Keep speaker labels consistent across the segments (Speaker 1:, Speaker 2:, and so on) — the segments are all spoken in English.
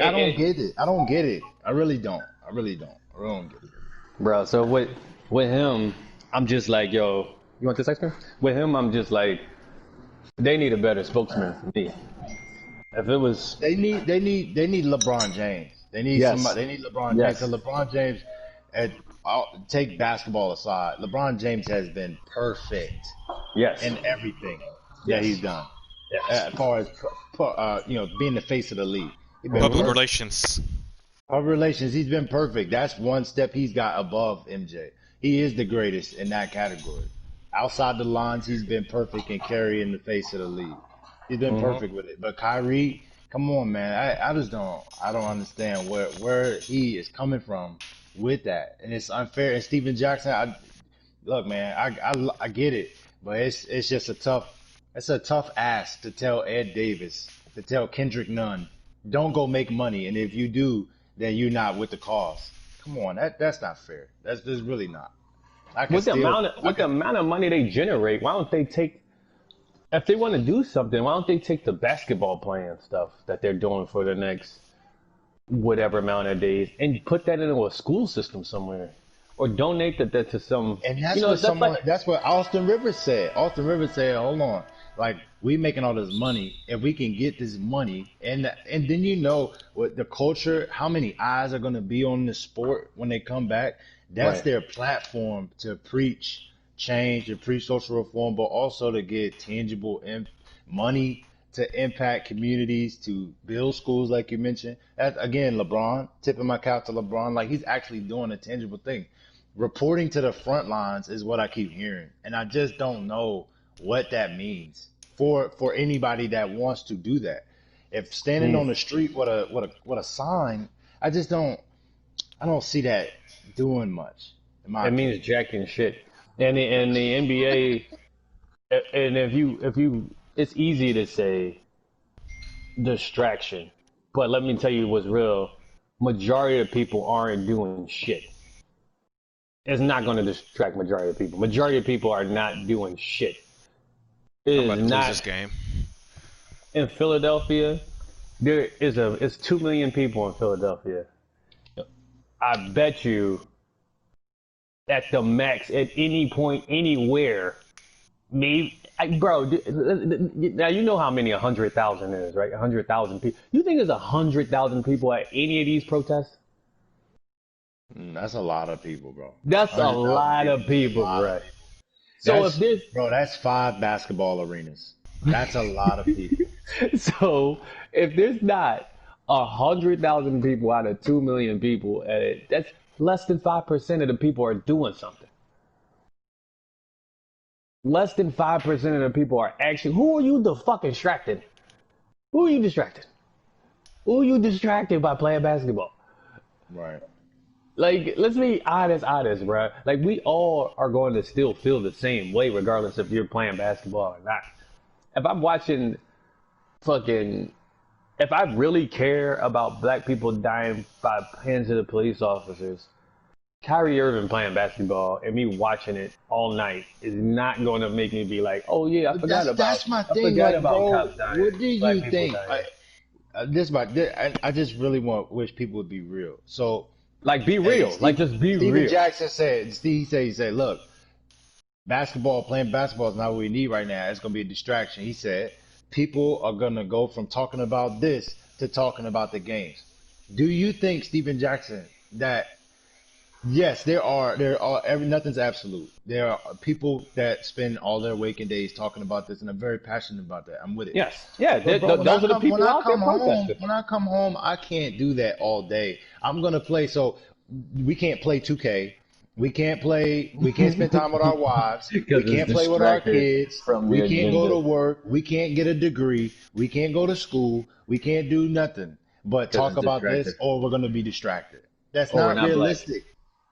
Speaker 1: I don't get it. I don't get it. I really don't. I really don't. I really don't get it.
Speaker 2: bro. So with him, I'm just like, yo, you want this ice cream? With him, I'm just like, they need a better spokesman for me. If it was,
Speaker 1: They need LeBron James. They need
Speaker 2: yes,
Speaker 1: somebody. They need LeBron James. So
Speaker 2: yes,
Speaker 1: LeBron James, at, take basketball aside, LeBron James has been perfect
Speaker 2: yes,
Speaker 1: in everything that he's
Speaker 2: yes,
Speaker 1: done.
Speaker 2: yes.
Speaker 1: As far as being the face of the league, he's been
Speaker 3: Public
Speaker 2: hmm
Speaker 1: perfect.
Speaker 3: relations.
Speaker 1: Our relations, he's been perfect. That's one step he's got above MJ. He is the greatest in that category. Outside the lines, he's been perfect in carrying the face of the league. He's been
Speaker 2: hmm
Speaker 1: perfect with it. But Kyrie, come on, man. I just don't understand where he is coming from with that. And it's unfair. And Steven Jackson, look, man, I get it, but it's just a tough ask to tell Ed Davis, to tell Kendrick Nunn, don't go make money, and if you do, then you're not with the cause. Come on, that's not fair. That's really not. I can still, I
Speaker 2: With the
Speaker 1: can.
Speaker 2: amount of money they generate, why don't they take? If they want to do something, why don't they take the basketball playing stuff that they're doing for the next whatever amount of days and put that into a school system somewhere, or donate that to some,
Speaker 1: And
Speaker 2: you know, stuff like.
Speaker 1: that's what Austin Rivers said. Austin Rivers said, hold on, like we making all this money, if we can get this money, and then what the culture, how many eyes are gonna be on the sport when they come back. That's
Speaker 2: Right.
Speaker 1: their platform to preach change, to preach social reform, but also to get tangible money to impact communities, to build schools, like you mentioned. That again, LeBron, tipping my cap to LeBron, like he's actually doing a tangible thing. Reporting to the front lines is what I keep hearing, and I just don't know what that means for anybody that wants to do that. If standing
Speaker 2: Mm.
Speaker 1: on the street with a sign, I just don't see that doing much, in my
Speaker 2: It
Speaker 1: opinion.
Speaker 2: means jacking shit. And the NBA, and if you, it's easy to say distraction, but let me tell you what's real. Majority of people aren't doing shit. It's not going to distract majority of people. Majority of people are not doing shit. It
Speaker 3: I'm
Speaker 2: is
Speaker 3: about to lose
Speaker 2: not
Speaker 3: this game.
Speaker 2: in Philadelphia. It's 2 million people in Philadelphia. I bet you at the max at any point anywhere, maybe bro. Now you know how many 100,000 is, right? 100,000 people. You think there's 100,000 people at any of these protests?
Speaker 1: That's a lot of people, bro.
Speaker 2: That's a
Speaker 1: 100,000
Speaker 2: lot
Speaker 1: people
Speaker 2: of
Speaker 1: is a
Speaker 2: people,
Speaker 1: lot of
Speaker 2: bro.
Speaker 1: people.
Speaker 2: So if
Speaker 1: That's
Speaker 2: there's
Speaker 1: bro. That's 5 basketball arenas. That's a lot of people.
Speaker 2: so if there's not 100,000 people out of 2 million people, at it, that's less than 5% of the people are doing something. Less than 5% of the people are actually. Who are you the fucking distracting? Who are you distracting? Who are you distracted by playing basketball?
Speaker 1: Right.
Speaker 2: Like, let's be honest, bro. Like, we all are going to still feel the same way, regardless if you're playing basketball or not. If I'm watching fucking, if I really care about black people dying by hands of the police officers, Kyrie Irving playing basketball and me watching it all night is not going to make me be like, oh yeah,
Speaker 1: But that's my
Speaker 2: I
Speaker 1: thing,
Speaker 2: forgot
Speaker 1: like,
Speaker 2: about
Speaker 1: bro.
Speaker 2: cops dying,
Speaker 1: What do
Speaker 2: black
Speaker 1: you
Speaker 2: people
Speaker 1: think?
Speaker 2: dying.
Speaker 1: I just really wish people would be real. So,
Speaker 2: Like, be
Speaker 1: hey,
Speaker 2: real. Like, just be
Speaker 1: Steven
Speaker 2: real.
Speaker 1: Jackson said, he said, look, playing basketball is not what we need right now. It's gonna be a distraction. He said, people are gonna go from talking about this to talking about the games. Do you think, Steven Jackson, that yes, nothing's absolute. There are people that spend all their waking days talking about this, and I'm very passionate about that. I'm with it.
Speaker 2: Yes. Yeah,
Speaker 1: But bro,
Speaker 2: those are the people out there protesting.
Speaker 1: when I come home, I can't do that all day. I'm gonna play. So we can't play 2K. We can't play. We can't spend time with our wives. We
Speaker 2: Because it's
Speaker 1: can't play with our
Speaker 2: distracted
Speaker 1: kids.
Speaker 2: from
Speaker 1: We
Speaker 2: the
Speaker 1: can't go to
Speaker 2: agenda.
Speaker 1: work. We can't get a degree. We can't go to school. We can't do nothing but
Speaker 2: Because
Speaker 1: talk
Speaker 2: it's
Speaker 1: about this,
Speaker 2: distracted.
Speaker 1: or we're gonna be distracted. That's
Speaker 2: Or we're
Speaker 1: not
Speaker 2: not black.
Speaker 1: realistic.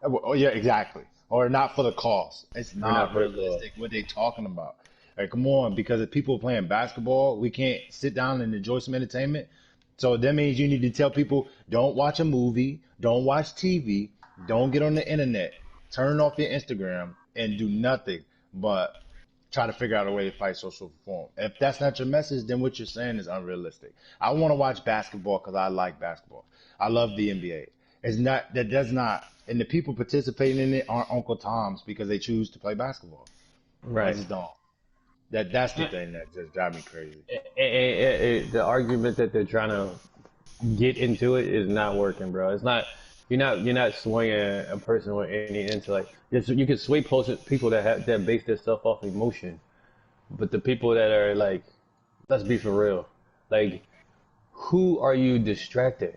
Speaker 1: Oh yeah, exactly. Or not for the cause. It's
Speaker 2: We're not
Speaker 1: not
Speaker 2: for the cause.
Speaker 1: realistic what they talking about. Like, come on, because if people are playing basketball, we can't sit down and enjoy some entertainment. So that means you need to tell people, don't watch a movie, don't watch TV, don't get on the internet, turn off your Instagram, and do nothing but try to figure out a way to fight social reform. If that's not your message, then what you're saying is unrealistic. I want to watch basketball because I like basketball. I love the NBA. It's not that does not, and the people participating in it aren't Uncle Toms because they choose to play basketball. I
Speaker 2: Right.
Speaker 1: just don't. That's the thing that just drives me crazy.
Speaker 2: The argument that they're trying to get into it is not working, bro. It's not. You're not swaying a person with any intellect. You can sway people that base their stuff off emotion, but the people that are like, let's be for real, like, who are you distracting?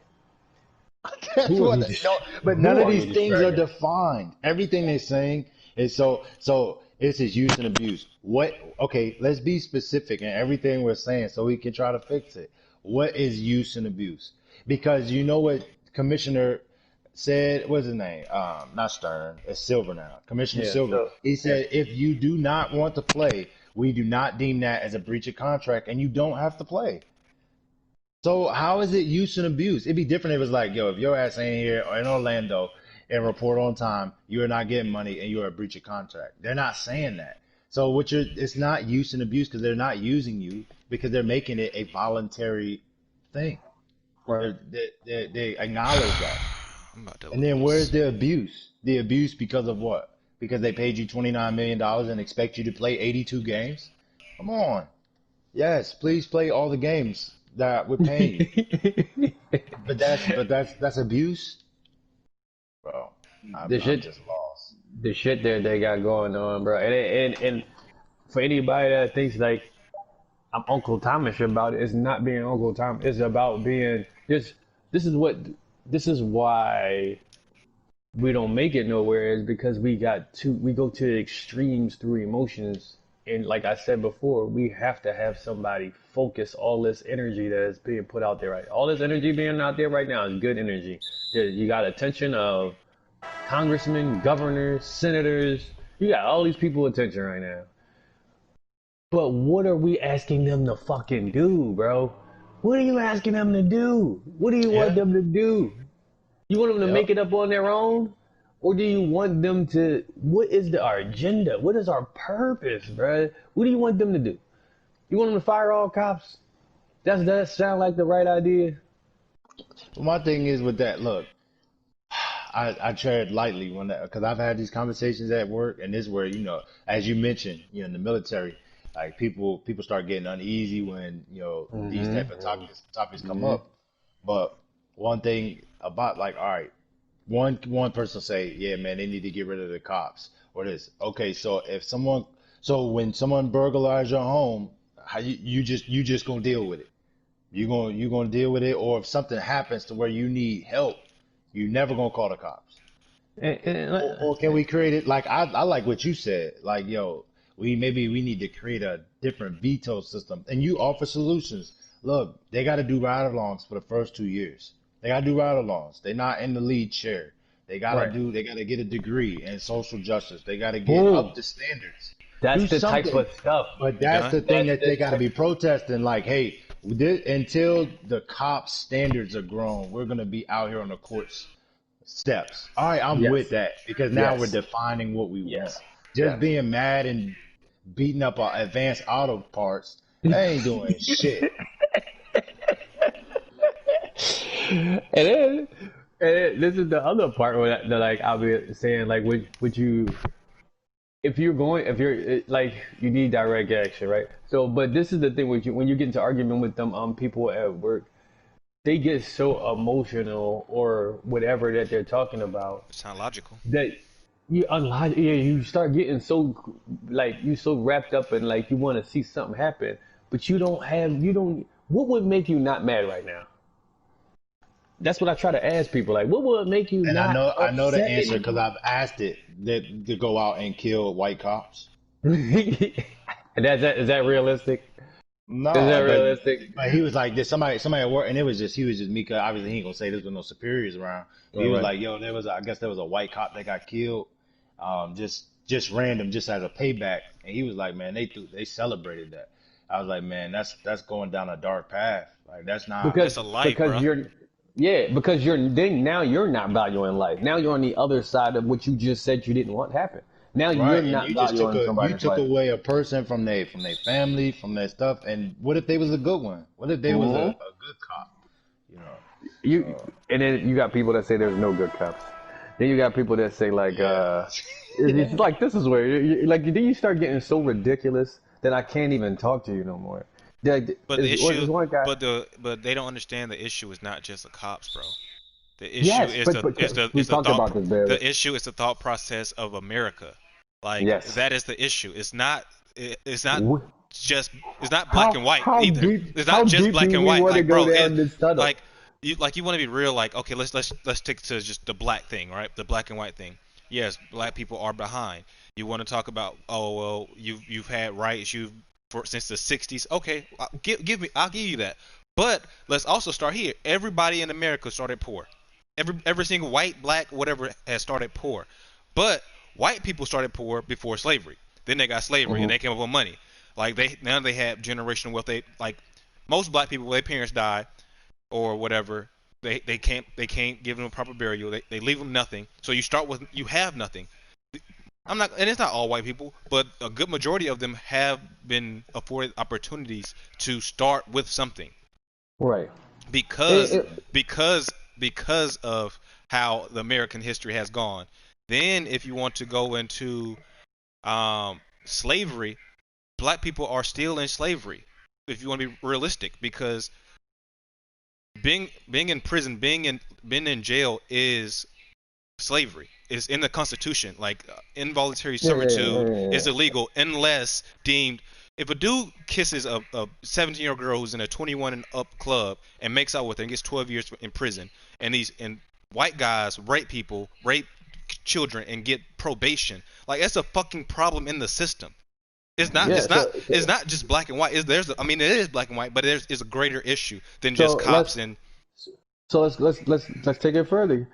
Speaker 1: That's
Speaker 2: Who are
Speaker 1: what
Speaker 2: you
Speaker 1: no, but none
Speaker 2: who
Speaker 1: of
Speaker 2: are
Speaker 1: these
Speaker 2: you
Speaker 1: things are
Speaker 2: distracting?
Speaker 1: defined. Everything they're saying is so this is use and abuse. What okay, let's be specific in everything we're saying so we can try to fix it. What is use and abuse? Because you know what Commissioner said, what's his name? Not Stern, it's Silver now. Commissioner
Speaker 2: Yeah.
Speaker 1: Silver.
Speaker 2: So
Speaker 1: He
Speaker 2: yeah.
Speaker 1: said if you do not want to play, we do not deem that as a breach of contract and you don't have to play. So how is it use and abuse? It'd be different if it's like, yo, if your ass ain't here or in Orlando and report on time, you're not getting money and you're a breach of contract. They're not saying that. So it's not use and abuse because they're not using you because they're making it a voluntary thing.
Speaker 2: Right.
Speaker 1: They acknowledge that.
Speaker 3: I'm about to
Speaker 1: And then where's
Speaker 3: lose.
Speaker 1: the abuse? The abuse because of what? Because they paid you $29 million and expect you to play 82 games? Come on. Yes, please play all the games that we're paying you. But that's abuse, bro.
Speaker 2: the
Speaker 1: I'm
Speaker 2: shit,
Speaker 1: just lost.
Speaker 2: the shit that they got going on, bro. And for anybody that thinks like I'm Uncle Thomas about it, it's not being Uncle Tom. It's about being this. This is what. This is why we don't make it nowhere is because we go to the extremes through emotions. And like I said before, we have to have somebody focus all this energy that is being put out there. Right, all this energy being out there right now is good energy. You got attention of congressmen, governors, senators. You got all these people attention right now. But what are we asking them to fucking do, bro? What are you asking them to do? What do you want
Speaker 1: Yeah.
Speaker 2: them to do? You want them to
Speaker 1: Yep.
Speaker 2: make it up on their own? Or do you want them to, what is our agenda? What is our purpose, bro? What do you want them to do? You want them to fire all cops? Does that sound like the right idea?
Speaker 1: But my thing is with that, look, I tread lightly when that because I've had these conversations at work, and this is where as you mentioned, in the military, like people start getting uneasy when these type of topics come
Speaker 2: Mm-hmm.
Speaker 1: up. But one thing about like, all right, one person say, yeah, man, they need to get rid of the cops or this. Okay, so when someone burglarizes your home, how you just gonna deal with it? You gonna deal with it, or if something happens to where you need help, you never gonna call the cops.
Speaker 2: And,
Speaker 1: Or can we create it like I like what you said, like yo, we need to create a different veto system, and you offer solutions. Look, they got to do ride-alongs for the first 2 years. They got to do ride-alongs. They're not in the lead chair.
Speaker 2: right.
Speaker 1: They gotta get a degree in social justice. They gotta get
Speaker 2: Boom.
Speaker 1: up to standards. Do
Speaker 2: That's the type
Speaker 1: something.
Speaker 2: of stuff.
Speaker 1: But
Speaker 3: You
Speaker 1: that's
Speaker 3: done?
Speaker 1: the thing
Speaker 2: That's
Speaker 1: that
Speaker 2: the
Speaker 1: they got to
Speaker 2: type.
Speaker 1: be protesting. Like, hey, until the cops' standards are grown, we're gonna be out here on the courts steps. All right, I'm with
Speaker 2: Yes.
Speaker 1: that because now we're
Speaker 2: Yes.
Speaker 1: defining what we want.
Speaker 2: Yes.
Speaker 1: Just
Speaker 2: Yes.
Speaker 1: being mad and beating up our advanced auto parts, that ain't doing shit.
Speaker 2: And then this is the other part where that like I'll be saying like would you if you're like you need direct action, right? So but this is the thing with you when you get into argument with them people at work, they get so emotional or whatever that they're talking about
Speaker 3: Sound logical.
Speaker 2: that you unlock yeah you start getting so like you so wrapped up in like you want to see something happen, but you don't what would make you not mad right now? That's what I try to ask people. Like, what would make you
Speaker 1: And I
Speaker 2: not
Speaker 1: know I know the
Speaker 2: upset
Speaker 1: answer because
Speaker 2: anymore?
Speaker 1: I've asked it that to go out and kill white cops.
Speaker 2: And is that realistic? Is that
Speaker 1: No,
Speaker 2: realistic?
Speaker 1: but he was like, there's somebody at work, and he was just me. Cause obviously he ain't gonna say this with no superiors around. But he
Speaker 2: All
Speaker 1: was
Speaker 2: right.
Speaker 1: like, yo, I guess there was a white cop that got killed, just random, just as a payback. And he was like, man, they celebrated that. I was like, man, that's going down a dark path. Like that's not.
Speaker 2: Because
Speaker 3: That's a life,
Speaker 2: because
Speaker 3: bro.
Speaker 2: you're yeah because you're then now you're not valuing life. Now you're on the other side of what you just said you didn't want happen. Now you're
Speaker 1: Right, and
Speaker 2: not valuing
Speaker 1: you
Speaker 2: somebody's
Speaker 1: took
Speaker 2: life.
Speaker 1: away a person from their family, from their stuff. And what if they was a good one? What if they was
Speaker 2: Hmm.
Speaker 1: a good cop? You know.
Speaker 2: You
Speaker 1: So
Speaker 2: and then you got people that say there's no good cops. Then you got people that say like, it's
Speaker 1: yeah.
Speaker 2: like this is where like then you start getting so ridiculous that I can't even talk to you no more. Like,
Speaker 3: But the
Speaker 2: is
Speaker 3: issue,
Speaker 2: one guy.
Speaker 3: but they don't understand the issue is not just the cops, bro. The issue
Speaker 2: Yes,
Speaker 3: is
Speaker 2: but we
Speaker 3: the
Speaker 2: talked about this, Barry.
Speaker 3: the issue is the thought process of America. Like
Speaker 2: Yes.
Speaker 3: that is the issue. It's not
Speaker 2: Wh-
Speaker 3: just it's not black and white
Speaker 2: how
Speaker 3: either.
Speaker 2: deep
Speaker 3: It's
Speaker 2: how
Speaker 3: not just
Speaker 2: deep
Speaker 3: black
Speaker 2: do
Speaker 3: and
Speaker 2: we
Speaker 3: white.
Speaker 2: want to
Speaker 3: Like
Speaker 2: go
Speaker 3: bro,
Speaker 2: down this tunnel?
Speaker 3: like you want to be real. Like okay, let's take to just the black thing, right? The black and white thing. Yes, black people are behind. You want to talk about well you've had rights since the 60s. Okay, I'll give you that. But let's also start here. Everybody in America started poor. Every single white, black, whatever has started poor. But white people started poor before slavery. Then they got slavery and
Speaker 2: Hmm.
Speaker 3: they came up with money. Like now they have generational wealth. They like most black people, their parents die or whatever. They can't give them a proper burial. They leave them nothing. So you have nothing. I'm not, and it's not all white people, but a good majority of them have been afforded opportunities to start with something
Speaker 2: Right. It,
Speaker 3: because
Speaker 2: it,
Speaker 3: because because of how the American history has gone. Then, if you want to go into slavery, black people are still in slavery. If you want to be realistic, because being in prison, being in jail is slavery. It's in the Constitution. Like involuntary
Speaker 2: yeah, yeah, yeah,
Speaker 3: servitude
Speaker 2: yeah,
Speaker 3: is
Speaker 2: yeah.
Speaker 3: illegal unless deemed. If a dude kisses a 17-year-old girl who's in a 21 and up club and makes out with her and gets 12 years in prison, and white guys rape people, rape children, and get probation, like that's a fucking problem in the system. It's not.
Speaker 2: Yeah,
Speaker 3: It's not.
Speaker 2: so
Speaker 3: It's not just black and white. I mean, it is black and white, but it's a greater issue than
Speaker 2: so
Speaker 3: just cops and
Speaker 2: let's take it further.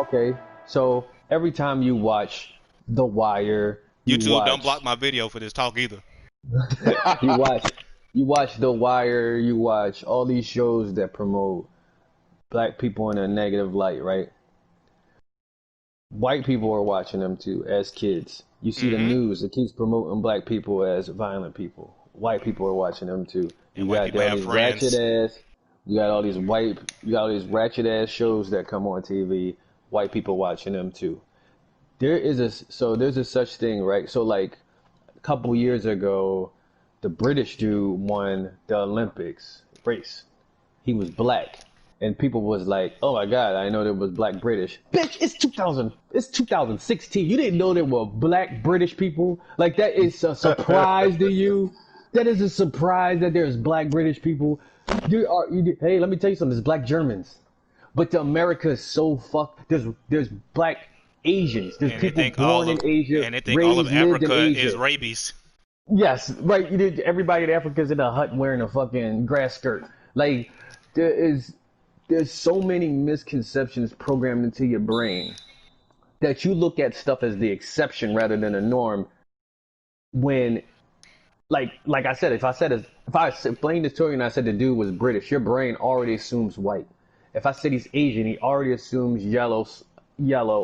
Speaker 2: Okay, so every time you watch The Wire, you
Speaker 3: YouTube. Don't
Speaker 2: watch
Speaker 3: block my video for this talk either.
Speaker 2: you watch you watch The Wire, you watch all these shows that promote black people in a negative light, right? White people are watching them too as kids. You see the
Speaker 3: Hmm.
Speaker 2: news that keeps promoting black people as violent people. White people are watching them too.
Speaker 3: And
Speaker 2: You
Speaker 3: white
Speaker 2: got
Speaker 3: people
Speaker 2: all
Speaker 3: have
Speaker 2: these ratchet
Speaker 3: friends.
Speaker 2: ass. You got all these ratchet ass shows that come on TV. White people watching them too. There's a such thing, right? So like a couple years ago, the British dude won the Olympics race. He was black, and people was like, "Oh my God, I know there was black British." Bitch, it's 2000. It's 2016. You didn't know there were black British people. Like that is a surprise to you. That is a surprise that there's black British people. Hey, let me tell you something. There's black Germans, but the America is so fucked. There's black Asians. There's
Speaker 3: And they
Speaker 2: people
Speaker 3: think
Speaker 2: born in Asia,
Speaker 3: all of
Speaker 2: lived in
Speaker 3: Africa is
Speaker 2: Asia.
Speaker 3: rabies.
Speaker 2: Yes, right. Everybody in Africa is in a hut wearing a fucking grass skirt. Like there is, there's so many misconceptions programmed into your brain that you look at stuff as the exception rather than the norm. When, like I said, if I explained this to you and I said the dude was British, your brain already assumes white. If I said he's Asian, he already assumes yellow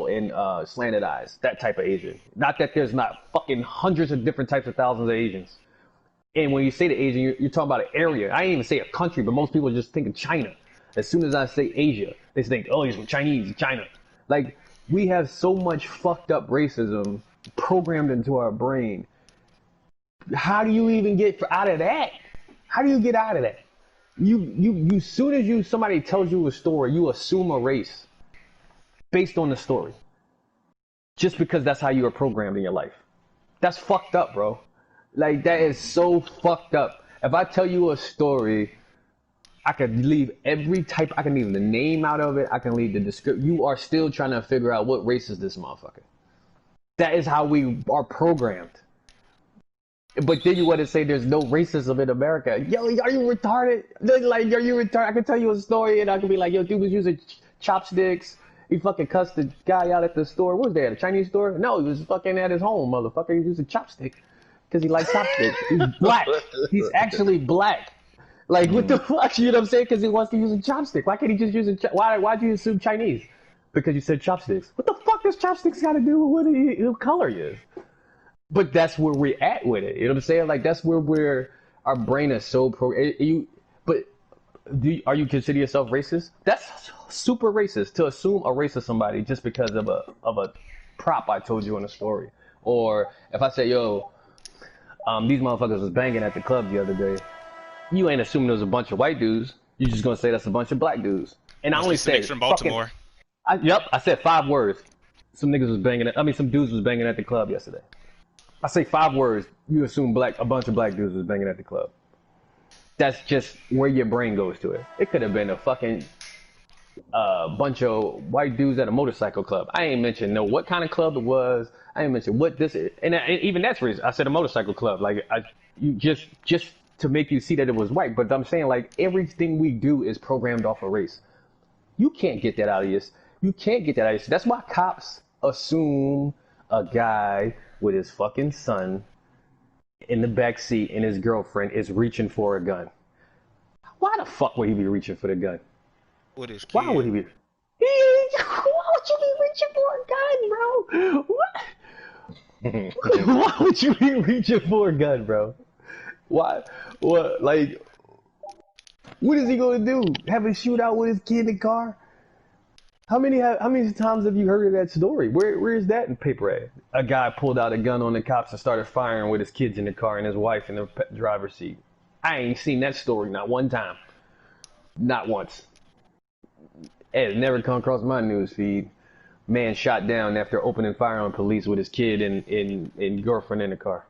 Speaker 2: and slanted eyes, that type of Asian. Not that there's not fucking hundreds of different types of thousands of Asians. And when you say the Asian, you're talking about an area. I ain't even say a country, but most people just think of China. As soon as I say Asia, they think, oh, he's from Chinese, China. Like, we have so much fucked up racism programmed into our brain. How do you even get out of that? How do you get out of that? Soon as somebody tells you a story, you assume a race based on the story. Just because that's how you were programmed in your life. That's fucked up, bro. Like, that is so fucked up. If I tell you a story, I can leave I can leave the name out of it, I can leave the description. You are still trying to figure out what race is this motherfucker. That is how we are programmed. But then you want to say there's no racism in America. Yo, are you retarded? Like, are you retarded? I can tell you a story and I can be like, yo, dude was using chopsticks. He fucking cussed the guy out at the store. What was that, a Chinese store? No, he was fucking at his home, motherfucker. He was using chopstick because he likes chopsticks. He's black. He's actually black. Like, what the fuck? You know what I'm saying? Because he wants to use a chopstick. Why can't he just use why'd you assume Chinese? Because you said chopsticks. What the fuck does chopsticks got to do with what color he is? but that's where we're at with it. You know what I'm saying? Like that's where our brain is so but are you consider yourself racist? That's super racist to assume a race of somebody just because of a prop I told you in a story. Or if I say, yo, these motherfuckers was banging at the club the other day, you ain't assuming there was a bunch of white dudes. You just gonna say that's a bunch of black dudes. And I only said
Speaker 3: from Baltimore.
Speaker 2: I said 5 words. Some dudes was banging at the club yesterday. I say 5 words, you assume a bunch of black dudes was banging at the club. That's just where your brain goes to it. It could have been a fucking bunch of white dudes at a motorcycle club. I ain't mentioned what kind of club it was. I ain't mentioned what this is. And even that's reason I said a motorcycle club. Like you just to make you see that it was white. But I'm saying like everything we do is programmed off of race. You can't get that out of you. You can't get that out of you. That's why cops assume a guy with his fucking son in the back seat and his girlfriend is reaching for a gun. Why the fuck would he be reaching for the gun?
Speaker 3: With his kid.
Speaker 2: Why would he be? Why would you be reaching for a gun, bro? What? Why would you be reaching for a gun, bro? Why? What? Like, what is he gonna do? Have a shootout with his kid in the car? How many times have you heard of that story? Where is that in paper at? A guy pulled out a gun on the cops and started firing with his kids in the car and his wife in the driver's seat. I ain't seen that story not one time. Not once. It has never come across my news feed. Man shot down after opening fire on police with his kid and girlfriend in the car.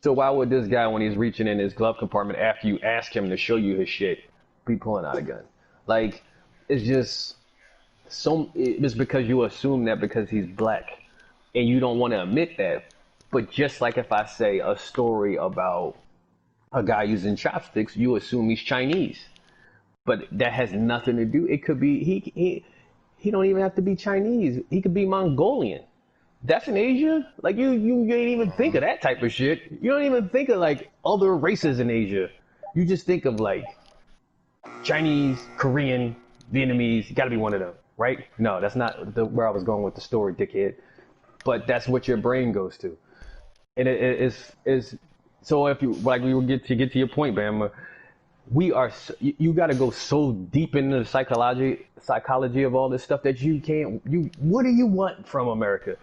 Speaker 2: So why would this guy, when he's reaching in his glove compartment after you ask him to show you his shit, be pulling out a gun? Like, it's just it's because you assume that because he's black and you don't want to admit that. But just like if I say a story about a guy using chopsticks, you assume he's Chinese. But that has nothing to do. It could be he don't even have to be Chinese. He could be Mongolian. That's in Asia. Like you ain't even think of that type of shit. You don't even think of like other races in Asia. You just think of like Chinese, Korean, Vietnamese. You got to be one of them, right? No, that's not where I was going with the story, dickhead. But that's what your brain goes to, and it is. So if you like, we will get to your point, Bama. You got to go so deep into the psychology of all this stuff that you can't. What do you want from America?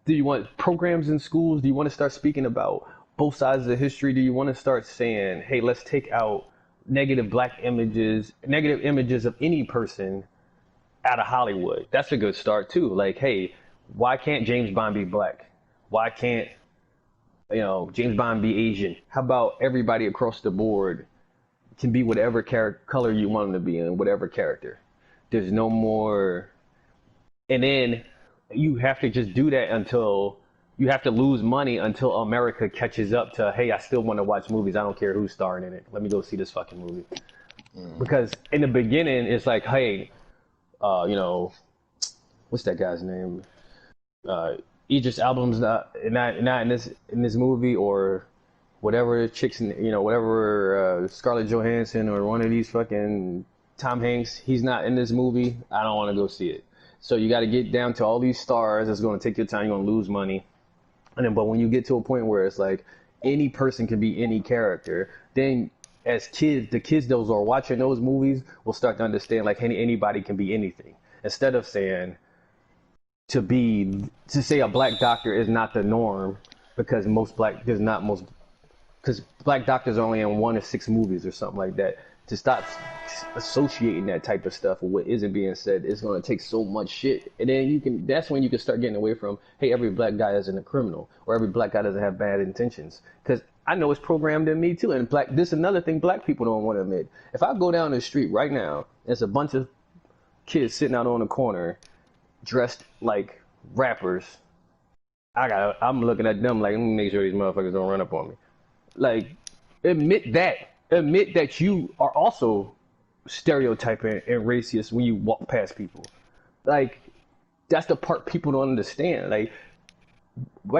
Speaker 2: Do you want programs in schools? Do you want to start speaking about both sides of history? Do you want to start saying, hey, let's take out negative images of any person out of Hollywood? That's a good start too. Like, hey, why can't James Bond be black? Why can't James Bond be Asian? How about everybody across the board can be whatever color you want them to be in, whatever character? There's no more. And then you have to just do that until you have to lose money until America catches up to, hey, I still want to watch movies. I don't care who's starring in it. Let me go see this fucking movie. Because in the beginning, it's like, hey, what's that guy's name? Idris Elba's not in this movie, or whatever chicks, whatever Scarlett Johansson or one of these fucking Tom Hanks, he's not in this movie. I don't want to go see it. So you got to get down to all these stars. It's going to take your time. You're going to lose money. But when you get to a point where it's like any person can be any character, then as kids, the kids those are watching those movies will start to understand like anybody can be anything. Instead of saying to say a black doctor is not the norm because because black doctors are only in 1 or 6 movies or something like that. To stop associating that type of stuff with what isn't being said, it's going to take so much shit. And then that's when you can start getting away from, hey, every black guy isn't a criminal, or every black guy doesn't have bad intentions. Because I know it's programmed in me too. And this is another thing black people don't want to admit. If I go down the street right now, there's a bunch of kids sitting out on the corner dressed like rappers. I'm looking at them like, let me make sure these motherfuckers don't run up on me. Like, admit that you are also stereotyping and racist when you walk past people. Like, that's the part people don't understand. Like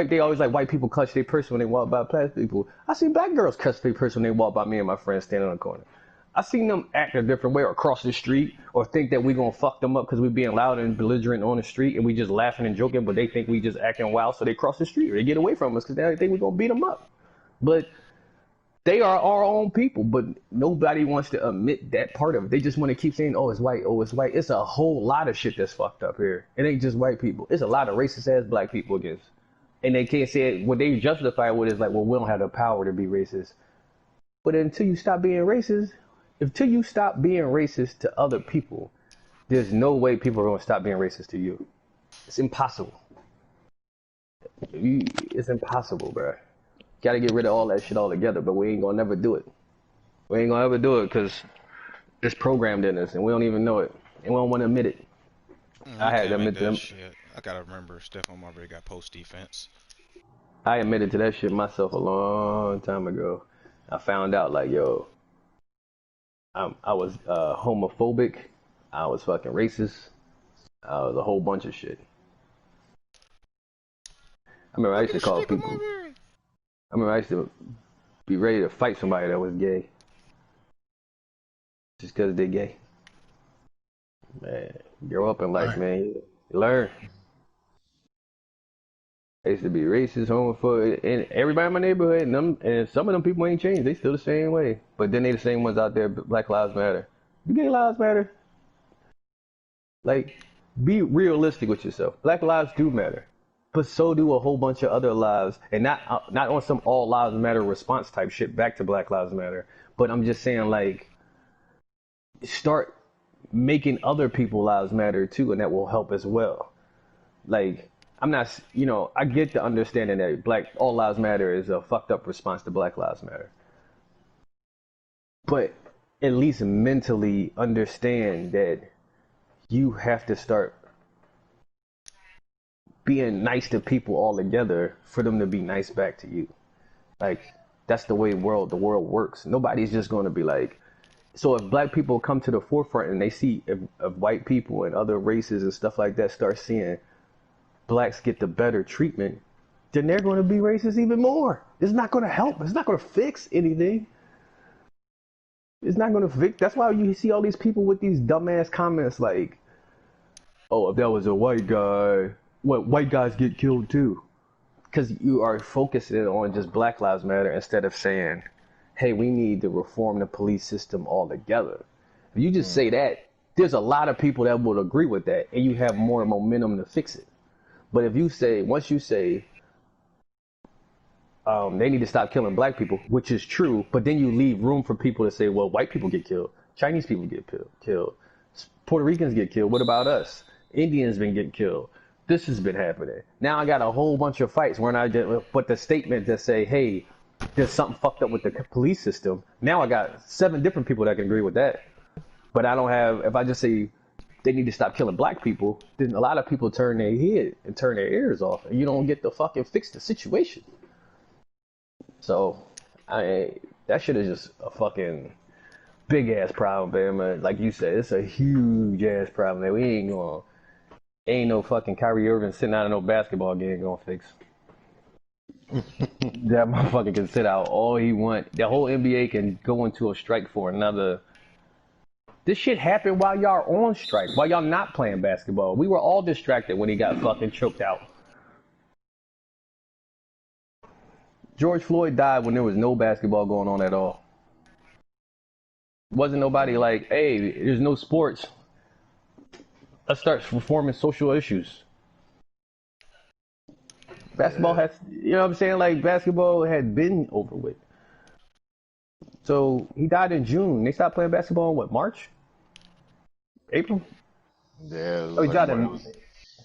Speaker 2: they always like white people clutch their purse when they walk by past people. I see black girls clutch their purse when they walk by me and my friends standing on the corner. I seen them act a different way or cross the street or think that we gonna fuck them up because we being loud and belligerent on the street and we just laughing and joking, but they think we just acting wild, so they cross the street or they get away from us because they think we gonna beat them up. But they are our own people, but nobody wants to admit that part of it. They just want to keep saying, oh, it's white, oh, it's white. It's a whole lot of shit that's fucked up here. It ain't just white people. It's a lot of racist ass black people against. And they can't say it. What they justify with is like, well, we don't have the power to be racist. But until you stop being racist, to other people, there's no way people are going to stop being racist to you. It's impossible. It's impossible, bro. Got to get rid of all that shit altogether, but we ain't going to never do it. We ain't going to ever do it because it's programmed in us and we don't even know it. And we don't want to admit it. I had to admit to them.
Speaker 3: Shit. I got to remember Stephon Marbury got post defense.
Speaker 2: I admitted to that shit myself a long time ago. I found out like, yo, I was homophobic. I was fucking racist. I was a whole bunch of shit. I remember I used to call people. I remember I used to be ready to fight somebody that was gay. Just because they're gay. Man, grow up in life, man. You learn. I used to be racist, homophobic, and everybody in my neighborhood, and some of them people ain't changed. They still the same way. But then they the same ones out there, Black Lives Matter. Do gay lives matter? Like, be realistic with yourself. Black lives do matter. But so do a whole bunch of other lives, and not on some all lives matter response type shit back to Black Lives Matter. But I'm just saying, like, start making other people's lives matter too, and that will help as well. Like, I'm not, I get the understanding that all lives matter is a fucked up response to Black Lives Matter. But at least mentally understand that you have to start being nice to people all together for them to be nice back to you. Like, that's the way the world works. Nobody's just going to be like, so if black people come to the forefront and they see if white people and other races and stuff like that start seeing blacks get the better treatment, then they're going to be racist even more. It's not going to help. It's not going to fix anything. It's not going to fix. That's why you see all these people with these dumbass comments like, oh, if that was a white guy, white guys get killed too. Because you are focusing on just Black Lives Matter instead of saying, hey, we need to reform the police system altogether. If you just say that, there's a lot of people that would agree with that, and you have more momentum to fix it. But if you say, once you say, they need to stop killing black people, which is true, but then you leave room for people to say, well, white people get killed, Chinese people get killed, Puerto Ricans get killed, what about us? Indians been getting killed. This has been happening. Now I got a whole bunch of fights where I just put the statement that say, hey, there's something fucked up with the police system. Now I got 7 different people that can agree with that. But I don't have, if I just say they need to stop killing black people, then a lot of people turn their head and turn their ears off, and you don't get to fucking fix the situation. So, that shit is just a fucking big ass problem, man. Like you said, it's a huge ass problem that ain't no fucking Kyrie Irving sitting out of no basketball game gonna fix. That motherfucker can sit out all he want. The whole NBA can go into a strike for another. This shit happened while y'all are on strike, while y'all not playing basketball. We were all distracted when he got fucking choked out. George Floyd died when there was no basketball going on at all. Wasn't nobody like, hey, there's no sports. Let's start reforming social issues. Basketball has, you know what I'm saying? Like, basketball had been over with. So he died in June. They stopped playing basketball in what, March? April?
Speaker 1: Yeah,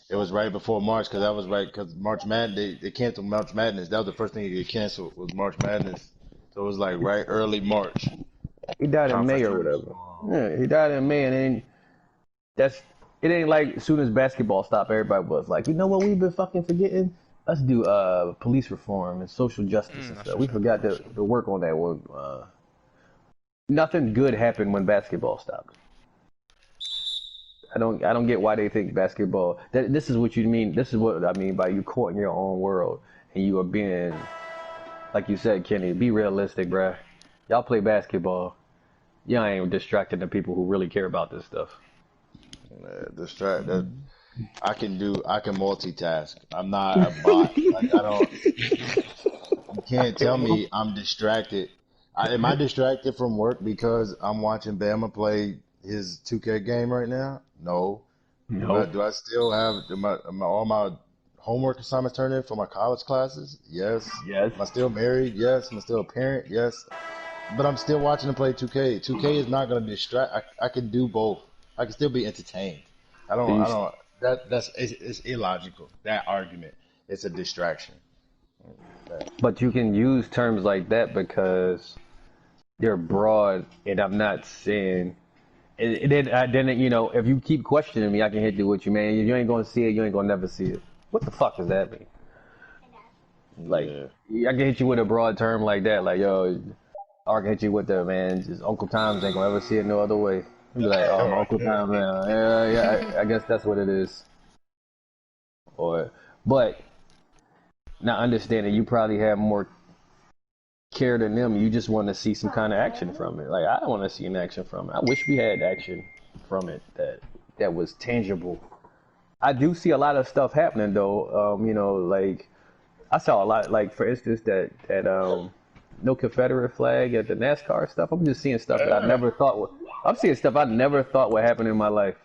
Speaker 1: it was right before March, because that was right, because March Madness, they canceled March Madness. That was the first thing to get canceled, was March Madness. So it was like right early March.
Speaker 2: He died in May or whatever. Yeah, he died in May, and then it ain't like as soon as basketball stopped, everybody was like, you know what we've been fucking forgetting? Let's do police reform and social justice and stuff. We forgot to work on that one. Nothing good happened when basketball stopped. I don't get why they think basketball. This is what you mean. This is what I mean by you caught in your own world and you are being, like you said, Kenny. Be realistic, bruh. Y'all play basketball. You ain't distracting the people who really care about this stuff.
Speaker 1: Distract that I can multitask. I'm not a bot. Like I don't. You can't tell me I'm distracted. Am I distracted from work because I'm watching Bama play his 2K game right now? No.
Speaker 2: No.
Speaker 1: Do I still have all my homework assignments turned in for my college classes? Yes.
Speaker 2: Yes.
Speaker 1: Am I still married? Yes. Am I still a parent? Yes. But I'm still watching them play 2K. 2K is not going to distract. I can do both. I can still be entertained. I don't. It's illogical. That argument. It's a distraction.
Speaker 2: But you can use terms like that because they're broad, and I'm not saying. And then you know, if you keep questioning me, I can hit you with you, man. If you ain't gonna see it, you ain't gonna never see it. What the fuck does that mean? Like, I can hit you with a broad term like that, like yo, or I can hit you with the man. Just Uncle Tom's ain't gonna ever see it no other way. You be like, oh, Uncle Tom, man. Yeah, I guess that's what it is. But now understanding, you probably have more care than them. You just want to see some kind of action from it. Like I want to see an action from it. I wish we had action from it that was tangible. I do see a lot of stuff happening though. You know, like I saw a lot. Like for instance, that no Confederate flag at the NASCAR stuff. I'm just seeing stuff that I never thought would. I'm seeing stuff I never thought would happen in my life.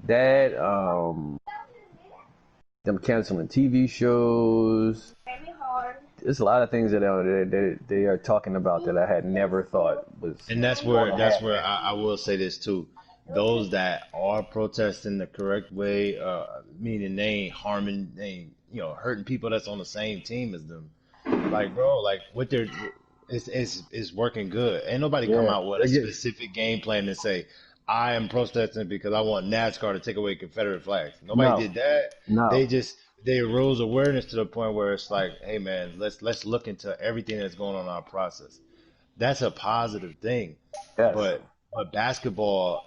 Speaker 2: That them canceling TV shows. There's a lot of things that they are talking about that I had never thought was.
Speaker 1: And that's where I will say this too. Those that are protesting the correct way, meaning they ain't harming, they ain't hurting people that's on the same team as them. Like bro, like what they're it's working good. Ain't nobody come out with a specific game plan and say I am protesting because I want NASCAR to take away Confederate flags. Nobody did that.
Speaker 2: No.
Speaker 1: They rose awareness to the point where it's like, hey man, let's look into everything that's going on in our process. That's a positive thing.
Speaker 2: Yes.
Speaker 1: But basketball,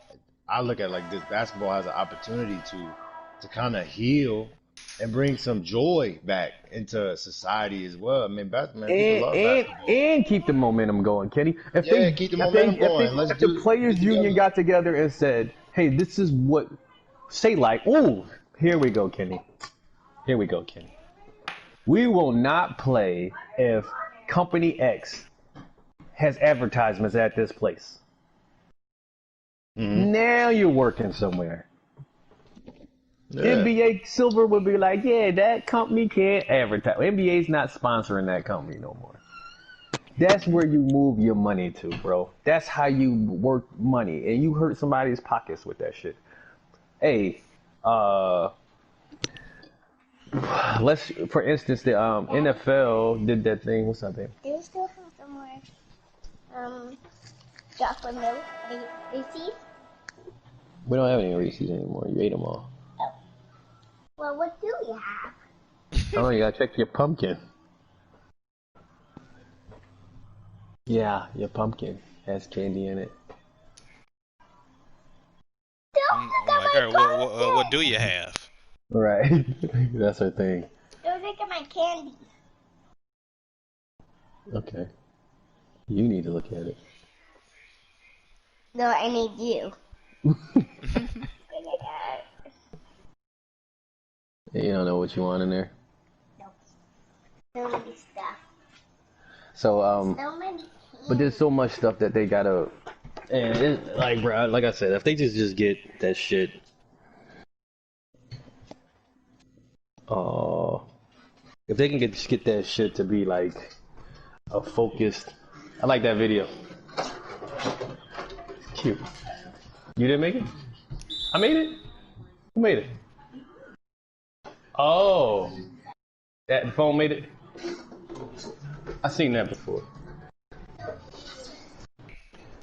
Speaker 1: I look at it like this. Basketball has an opportunity to kind of heal and bring some joy back into society as well. I mean, people love basketball.
Speaker 2: And keep the momentum going, Kenny.
Speaker 1: Keep the momentum going.
Speaker 2: If the players union got together and said, hey, this is what, say like, ooh, here we go, Kenny. Here we go, Kenny. We will not play if Company X has advertisements at this place. Mm-hmm. Now you're working somewhere. Yeah. NBA Silver would be like, yeah, that company can't advertise. NBA's not sponsoring that company no more. That's where you move your money to, bro. That's how you work money. And you hurt somebody's pockets with that shit. Hey, let's, for instance, the NFL did that thing. What's that thing?
Speaker 4: Do you still have some more chocolate milk Reese's?
Speaker 2: We don't have any Reese's anymore. You ate them all.
Speaker 4: Oh. Well, what do you have?
Speaker 2: Oh, you gotta check your pumpkin. Yeah, your pumpkin has candy in it.
Speaker 4: Don't look at my pumpkin!
Speaker 3: What do you have?
Speaker 2: Right. That's her thing.
Speaker 4: Don't look at my candy.
Speaker 2: Okay. You need to look at it.
Speaker 4: No, I need you.
Speaker 2: You don't know what you want in there?
Speaker 4: Nope. So many stuff.
Speaker 2: So,
Speaker 4: So many
Speaker 2: but there's so much stuff that they gotta, and it, like, bro, like I said, if they just get that shit, if they can get that shit to be like a focused, I like that video. Cute. You didn't make it? I made it? Who made it? Oh, that phone made it? I seen that before.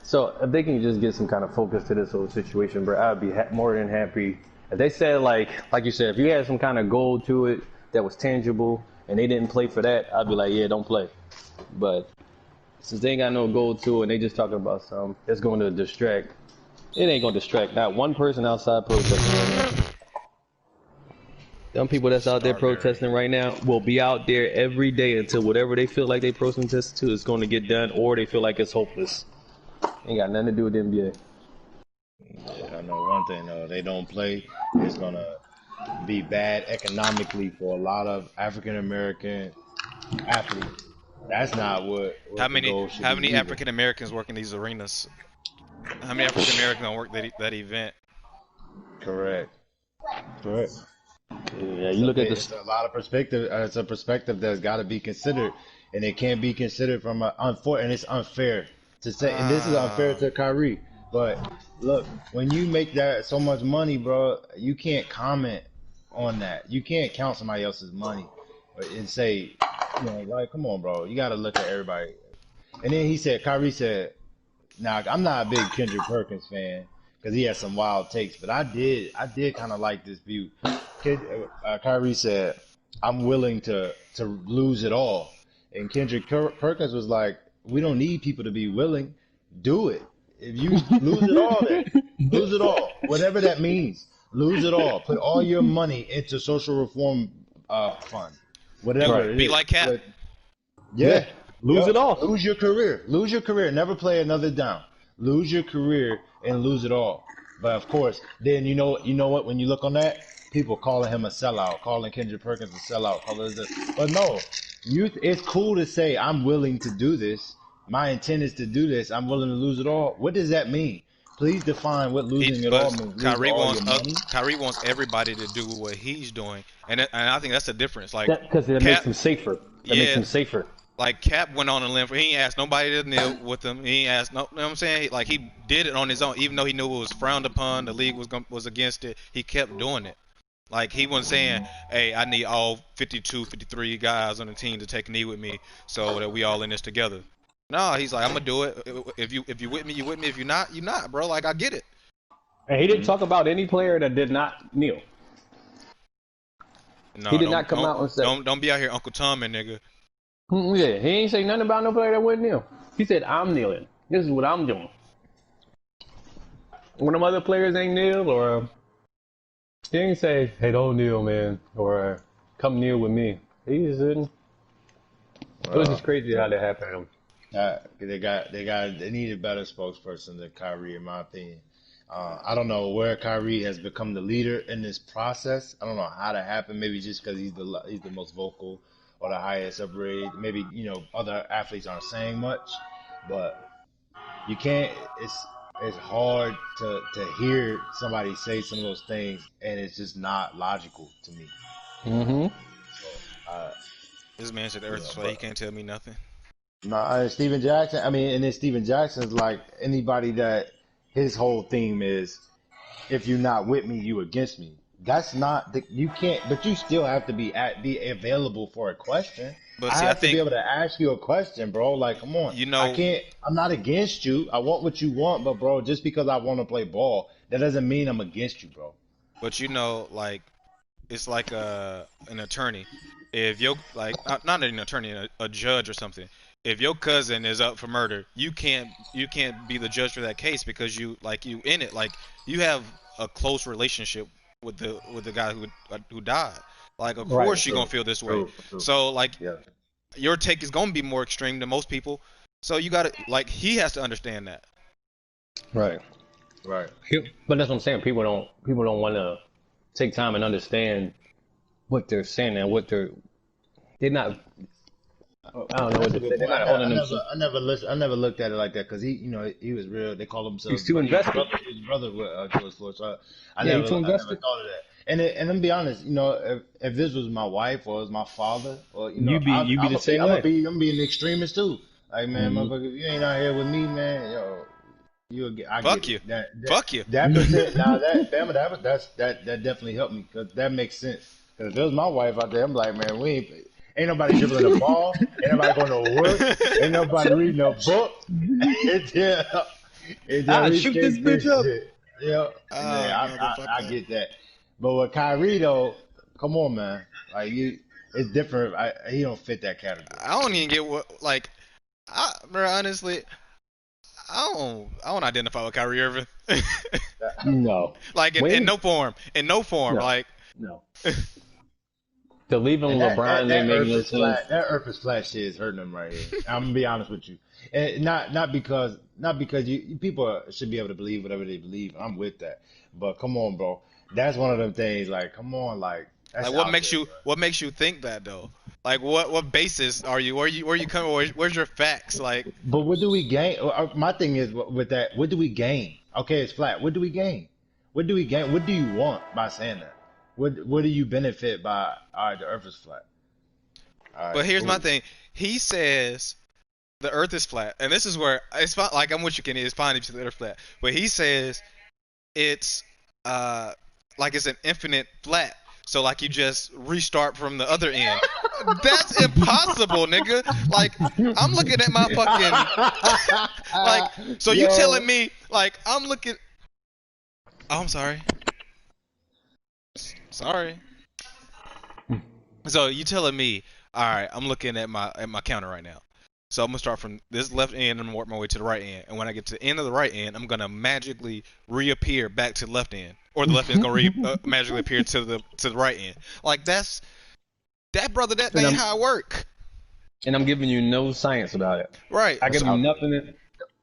Speaker 2: So if they can just get some kind of focus to this whole situation, bro, I'd be more than happy. If they said like you said, if you had some kind of goal to it that was tangible and they didn't play for that, I'd be like, yeah, don't play. But since they ain't got no goal to it and they just talking about something that's going to distract, it ain't going to distract not one person outside protesting right now. Them people that's out there protesting right now will be out there every day until whatever they feel like they protest to is going to get done, or they feel like it's hopeless. Ain't got nothing to do with the NBA.
Speaker 1: Yeah, I know one thing though. They don't play. It's gonna be bad economically for a lot of African American athletes. That's not
Speaker 3: How
Speaker 1: what the
Speaker 3: many
Speaker 1: goal should
Speaker 3: how
Speaker 1: be
Speaker 3: many
Speaker 1: either.
Speaker 3: African Americans work in these arenas? How many African Americans work that event?
Speaker 1: Correct. Correct.
Speaker 2: Yeah, you look at
Speaker 1: It's
Speaker 2: this.
Speaker 1: a lot of perspective. It's a perspective that's got to be considered, and it can't be considered from a and it's unfair to say. And this is unfair
Speaker 3: Uh,
Speaker 1: to Kyrie. But look, when you make that so much money, bro, you can't comment on that. You can't count somebody else's money and say, like, come on, bro. You got to look at everybody. And then Kyrie said, now I'm not a big Kendrick Perkins fan because he has some wild takes, but I did kind of like this view. Kyrie said, "I'm willing to lose it all," and Perkins was like, "We don't need people to be willing. Do it. If you lose it all, then lose it all, whatever that means. Lose it all. Put all your money into social reform fund,
Speaker 3: do
Speaker 1: whatever
Speaker 2: Right.
Speaker 1: it
Speaker 3: be
Speaker 1: is.
Speaker 3: like Cap.
Speaker 2: Yeah.
Speaker 1: Yeah.
Speaker 2: Lose it
Speaker 1: Yep.
Speaker 2: all.
Speaker 1: Lose your career. Lose your career. Never play another down. Lose your career and lose it all. But of course, then you know what? When you look on that, people calling him a sellout, calling Kendrick Perkins a sellout, calling this. But no, youth. It's cool to say I'm willing to do this. My intent is to do this. I'm willing to lose it all. What does that mean? Please define what losing it all
Speaker 3: But
Speaker 1: means. Lose all your money.
Speaker 3: Kyrie wants everybody to do what he's doing, and I think that's the difference. Like
Speaker 2: Because that makes
Speaker 3: Cap,
Speaker 2: him safer. That makes
Speaker 3: yeah,
Speaker 2: him safer.
Speaker 3: like Cap went on a limb. He ain't asked nobody to kneel with him. He ain't asked no. You know what I'm saying? Like he did it on his own, even though he knew it was frowned upon. The league was against it. He kept doing it. Like he wasn't saying, "Hey, I need all 52, 53 guys on the team to take a knee with me, so that we all in this together." No, he's like, "I'm gonna do it. If you with me, you with me. If you're not, you're not, bro. Like I get it."
Speaker 2: And he didn't talk about any player that did not kneel.
Speaker 3: No,
Speaker 2: He did not come out and say,
Speaker 3: don't be out here Uncle Tom and nigga.
Speaker 2: Yeah, he ain't say nothing about no player that wouldn't kneel. He said, I'm kneeling. This is what I'm doing. When them other players ain't kneel, or he ain't say, hey, don't kneel, man, or come kneel with me. He just didn't. It was just crazy how that happened.
Speaker 1: They need a better spokesperson than Kyrie, in my opinion. I don't know where Kyrie has become the leader in this process. I don't know how that happened. Maybe just because he's the most vocal or the highest upgrade. Maybe other athletes aren't saying much, but you can't. It's hard to hear somebody say some of those things, and it's just not logical to me.
Speaker 2: Mm-hmm.
Speaker 1: So,
Speaker 3: This man said the earth is flat. He
Speaker 1: but
Speaker 3: can't tell me nothing.
Speaker 1: no, Steven Jackson. I mean, and then Steven Jackson's like anybody that his whole theme is, if you're not with me, you against me. That's not you can't, but you still have to be available for a question.
Speaker 3: But
Speaker 1: I
Speaker 3: see, I
Speaker 1: have to be
Speaker 3: think
Speaker 1: able to ask you a question, bro. Like, come on.
Speaker 3: you
Speaker 1: I
Speaker 3: know,
Speaker 1: can't. I'm not against you. I want what you want, but bro, just because I want to play ball, that doesn't mean I'm against you, bro.
Speaker 3: but like it's like an attorney. If you're like not an attorney, a judge or something. If your cousin is up for murder, you can't be the judge for that case because you in it. Like you have a close relationship with the guy who died. Like of
Speaker 2: Right.
Speaker 3: course you're gonna
Speaker 1: True.
Speaker 3: feel this way.
Speaker 1: True. True.
Speaker 3: So like
Speaker 1: Yeah.
Speaker 3: your take is gonna be more extreme than most people. So you gotta like he has to understand that.
Speaker 2: Right.
Speaker 1: Right.
Speaker 2: But that's what I'm saying. People don't want to take time and understand what they're saying and they're not. I don't know what
Speaker 1: That's a
Speaker 2: to say.
Speaker 1: good
Speaker 2: They're
Speaker 1: point.
Speaker 2: not holding themselves.
Speaker 1: I never looked at it like that because he was real. They call themselves.
Speaker 2: He's too invested.
Speaker 1: His brother with George Floyd. So
Speaker 2: Yeah, he's too
Speaker 1: I never
Speaker 2: invested.
Speaker 1: thought of that. And I'm be honest, if this was my wife or it was my father, or
Speaker 2: You be the same way.
Speaker 1: I'm gonna be an extremist too. Like man,
Speaker 2: Mhm.
Speaker 1: motherfucker, if you ain't out here with me, man, I
Speaker 3: Fuck
Speaker 1: get
Speaker 3: you.
Speaker 1: it. That
Speaker 3: Fuck you.
Speaker 1: that percent. Now that family, that definitely helped me because that makes sense. Because if it was my wife out there, I'm like, man, ain't nobody dribbling the ball, ain't nobody going to work, ain't nobody reading a book. Until we
Speaker 2: Shoot
Speaker 1: fix
Speaker 2: this bitch up.
Speaker 1: shit. Yeah, and then I
Speaker 3: Motherfucker.
Speaker 1: get that. But with Kyrie though, come on, man, like it's different. He don't fit that category.
Speaker 3: I don't even get what like bro, honestly, I don't identify with Kyrie Irving.
Speaker 2: No.
Speaker 3: Like in
Speaker 2: Wayne?
Speaker 3: no form. In no form.
Speaker 2: No.
Speaker 3: Like
Speaker 2: No. To leaving
Speaker 1: And
Speaker 2: LeBron didn't make no sense.
Speaker 1: That Earth is flat shit is hurting them right here. I'm gonna be honest with you, and not because you people should be able to believe whatever they believe. I'm with that, but come on, bro. That's one of them things. Like, come on, like that's
Speaker 3: Like
Speaker 1: out there, bro.
Speaker 3: what makes you think that though? Like what basis are you? Where you coming? Where's your facts? Like
Speaker 1: But what do we gain? My thing is with that. What do we gain? Okay, it's flat. What do we gain? What do we gain? What do you want by saying that? What do you benefit by? All right, the Earth is flat. All right,
Speaker 3: but here's my
Speaker 1: cool.
Speaker 3: thing. He says the Earth is flat, and this is where it's fine. Like I'm with you, Kenny. It's fine if you say the Earth is flat, but he says it's uh like it's an infinite flat. So like you just restart from the other end. That's impossible, nigga. Like I'm looking at my fucking like. So you
Speaker 1: Yo,
Speaker 3: telling me like I'm looking? Oh, I'm sorry. Sorry. So you telling me? All right, I'm looking at my counter right now. So I'm gonna start from this left end and I'm gonna work my way to the right end. And when I get to the end of the right end, I'm gonna magically reappear back to the left end, or the left end's gonna magically appear to the right end. Like that, brother. That
Speaker 2: And
Speaker 3: ain't
Speaker 2: I'm
Speaker 3: how it work.
Speaker 2: and I'm giving you no science about it.
Speaker 3: Right.
Speaker 2: I
Speaker 1: that's
Speaker 2: give you
Speaker 1: out there.
Speaker 2: nothing.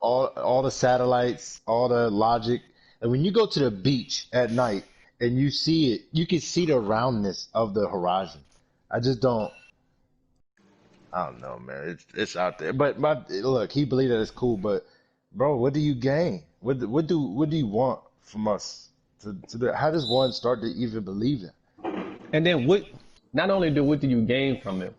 Speaker 1: All the satellites, all the logic. And when you go to the beach at night and you see it, you can see the roundness of the horizon. I just don't. I don't know, man. It's out there. But look, he believed that it's cool. But bro, what do you gain? What do you want from us? How does one start to even believe it?
Speaker 2: And then what? Not only what do you gain from it?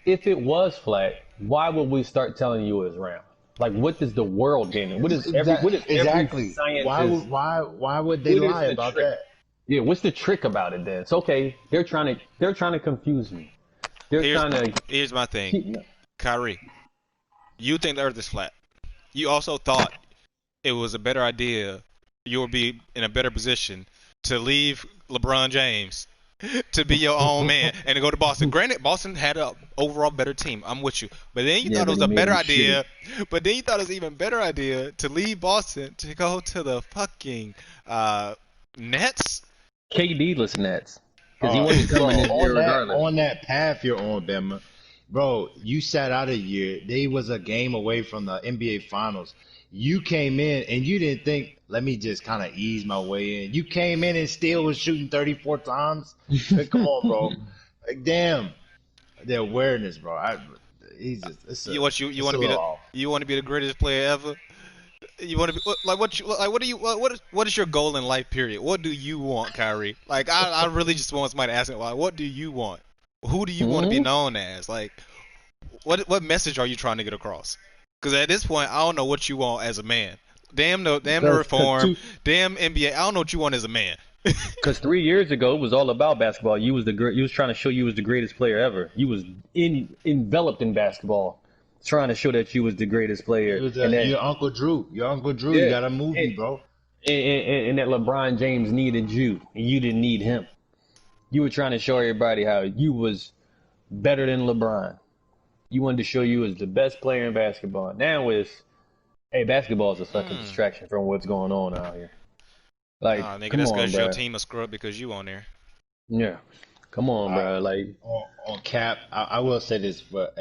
Speaker 2: If it was flat, why would we start telling you it's round? Like, what does the world gain? What is every
Speaker 1: Exactly.
Speaker 2: scientist?
Speaker 1: Why would they
Speaker 2: What is
Speaker 1: lie
Speaker 2: the
Speaker 1: about
Speaker 2: trick?
Speaker 1: that?
Speaker 2: Yeah, what's the trick about it then? It's okay. They're trying to confuse me. They're
Speaker 3: Here's
Speaker 2: trying to
Speaker 3: here's my thing,
Speaker 2: keep.
Speaker 3: Kyrie. You think the Earth is flat. You also thought it was a better idea. You would be in a better position to leave LeBron James to be your own man and to go to Boston. Granted, Boston had a overall better team. I'm with you. But then you
Speaker 2: Yeah,
Speaker 3: thought it
Speaker 2: but
Speaker 3: was
Speaker 2: he
Speaker 3: a
Speaker 2: made
Speaker 3: better
Speaker 2: him shitty.
Speaker 3: idea. But then you thought it was an even better idea to leave Boston to go to the fucking Nets.
Speaker 2: KD-less Nets, because he wasn't
Speaker 1: Bro,
Speaker 2: coming this year regardless.
Speaker 1: on that path you're on, Bama, bro, you sat out a year. They was a game away from the NBA Finals. You came in and you didn't think, let me just kind of ease my way in. You came in and still was shooting 34 times. Like, come on, bro. Like, damn, the awareness, bro. He's just,
Speaker 3: You
Speaker 1: it's
Speaker 3: want
Speaker 1: a
Speaker 3: to be
Speaker 1: little
Speaker 3: the
Speaker 1: off.
Speaker 3: greatest player ever. You want to be like what you like? What is your goal in life? Period. What do you want, Kyrie? Like I really just want somebody to ask me like, what do you want? Who do you want to be
Speaker 2: Mhm.
Speaker 3: known as? Like what message are you trying to get across? Because at this point, I don't know what you want as a man. Damn the
Speaker 2: Because
Speaker 3: reform. Damn NBA. I don't know what you want as a man.
Speaker 2: 3 years ago it was all about basketball. You was the great. You was trying to show you was the greatest player ever. You was enveloped in basketball, trying to show that you was the greatest player, and that
Speaker 1: Your Uncle Drew. Your Uncle Drew. You
Speaker 2: yeah,
Speaker 1: got a movie,
Speaker 2: and,
Speaker 1: bro.
Speaker 2: and that LeBron James needed you, and you didn't need him. You were trying to show everybody how you was better than LeBron. You wanted to show you as the best player in basketball. Now it's hey, basketball is a fucking
Speaker 3: Hmm.
Speaker 2: distraction from what's going on out here. Like,
Speaker 3: Nah, nigga,
Speaker 2: come
Speaker 3: that's
Speaker 2: on,
Speaker 3: because your
Speaker 2: bro.
Speaker 3: team a scrub because you on there.
Speaker 2: Yeah, come on,
Speaker 1: I,
Speaker 2: bro. Like,
Speaker 1: on Cap, I will say this, but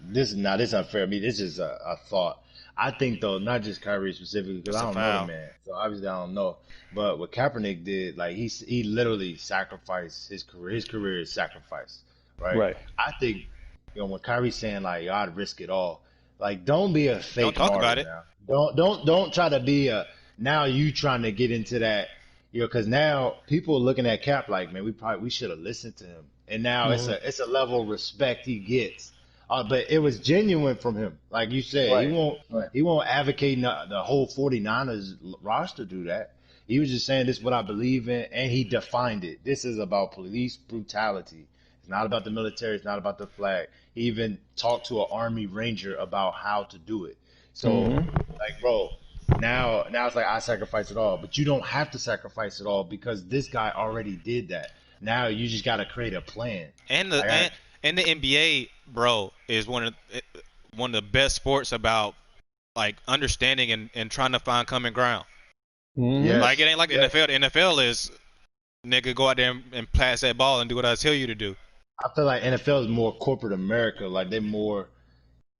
Speaker 1: this is unfair. I mean, this is a thought. I think though, not just Kyrie specifically, because
Speaker 3: That's
Speaker 1: I
Speaker 3: a
Speaker 1: don't know the
Speaker 3: foul.
Speaker 1: man, so obviously I don't know. But what Kaepernick did, like he literally sacrificed his career. His career is sacrificed, right?
Speaker 2: right.
Speaker 1: I think when Kyrie's saying like, I'd risk it all. Like, don't be a
Speaker 3: Don't
Speaker 1: fake
Speaker 3: talk
Speaker 1: martyr
Speaker 3: about it.
Speaker 1: now. Don't try to be a now you trying to get into that. Because now people are looking at Cap like, man, we should have listened to him. And now
Speaker 2: Hmm.
Speaker 1: it's a level of respect he gets. But it was genuine from him. Like you said,
Speaker 2: Right. Right.
Speaker 1: he won't advocate the whole 49ers roster do that. He was just saying this is what I believe in, and he defined it. This is about police brutality. It's not about the military. It's not about the flag. He even talked to an Army Ranger about how to do it. So,
Speaker 2: Hmm.
Speaker 1: like, bro, now it's like I sacrifice it all, but you don't have to sacrifice it all because this guy already did that. Now you just got to create a plan.
Speaker 3: And
Speaker 1: Like I,
Speaker 3: the NBA, bro, is one of the best sports about like understanding and trying to find common ground.
Speaker 2: Hmm.
Speaker 3: Like
Speaker 1: yes,
Speaker 3: it ain't like the
Speaker 1: yes,
Speaker 3: NFL. The NFL is Nigga, go out there and pass that ball and do what I tell you to do.
Speaker 1: I feel like NFL is more corporate America. Like they're more,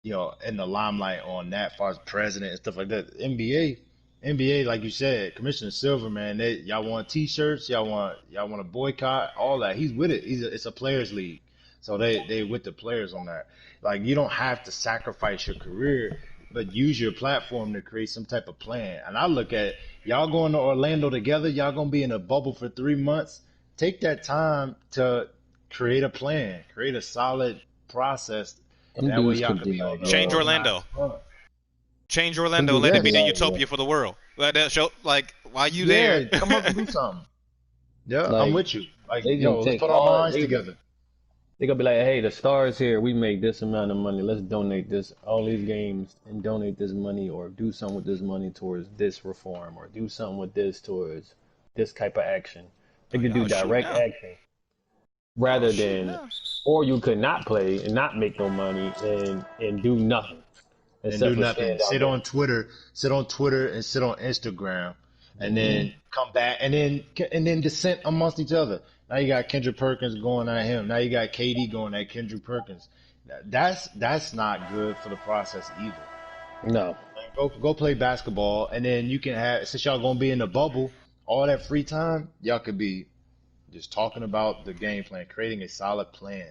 Speaker 1: in the limelight on that, far as president and stuff like that. NBA, like you said, Commissioner Silver, man, y'all want T-shirts, y'all want to boycott, all that. He's with it. It's a players' league, so they with the players on that. Like you don't have to sacrifice your career, but use your platform to create some type of plan. And I look at y'all going to Orlando together. Y'all gonna be in a bubble for 3 months. Take that time to create a plan, create a solid process.
Speaker 2: Them
Speaker 1: That way
Speaker 2: dudes
Speaker 1: y'all
Speaker 2: could
Speaker 1: could
Speaker 2: be
Speaker 1: be on
Speaker 2: like,
Speaker 1: the
Speaker 3: Change
Speaker 1: road and have
Speaker 3: Orlando.
Speaker 1: fun.
Speaker 3: Change
Speaker 2: them
Speaker 3: Orlando.
Speaker 2: dudes
Speaker 3: Let
Speaker 2: could
Speaker 3: it
Speaker 2: be
Speaker 3: be the
Speaker 2: like,
Speaker 3: utopia for the world. Let that show. Like, why you
Speaker 1: Yeah,
Speaker 3: there?
Speaker 1: come up and do something. Yeah, I'm
Speaker 2: like
Speaker 1: with you. Like,
Speaker 2: they can
Speaker 1: let's
Speaker 2: take
Speaker 1: put our
Speaker 2: all
Speaker 1: minds together.
Speaker 2: they gonna be like, hey, the stars here, we make this amount of money. Let's donate this all these games and donate this money, or do something with this money towards this reform, or do something with this towards this type of action. They
Speaker 3: Oh,
Speaker 2: could do
Speaker 3: y'all shoot
Speaker 2: direct
Speaker 3: now.
Speaker 2: action
Speaker 3: Y'all
Speaker 2: rather
Speaker 3: shoot
Speaker 2: than,
Speaker 3: now.
Speaker 2: or you could not play and not make no money and do nothing
Speaker 1: And do
Speaker 2: except for
Speaker 1: nothing.
Speaker 2: stand out there.
Speaker 1: Sit on Twitter, and sit on Instagram, and
Speaker 2: Hmm.
Speaker 1: then come back, and then dissent amongst each other. Now you got Kendrick Perkins going at him. Now you got KD going at Kendrick Perkins. That's not good for the process either.
Speaker 2: No.
Speaker 1: Like, go play basketball, and then you can have, since y'all gonna be in the bubble, all that free time, y'all could be just talking about the game plan, creating a solid plan.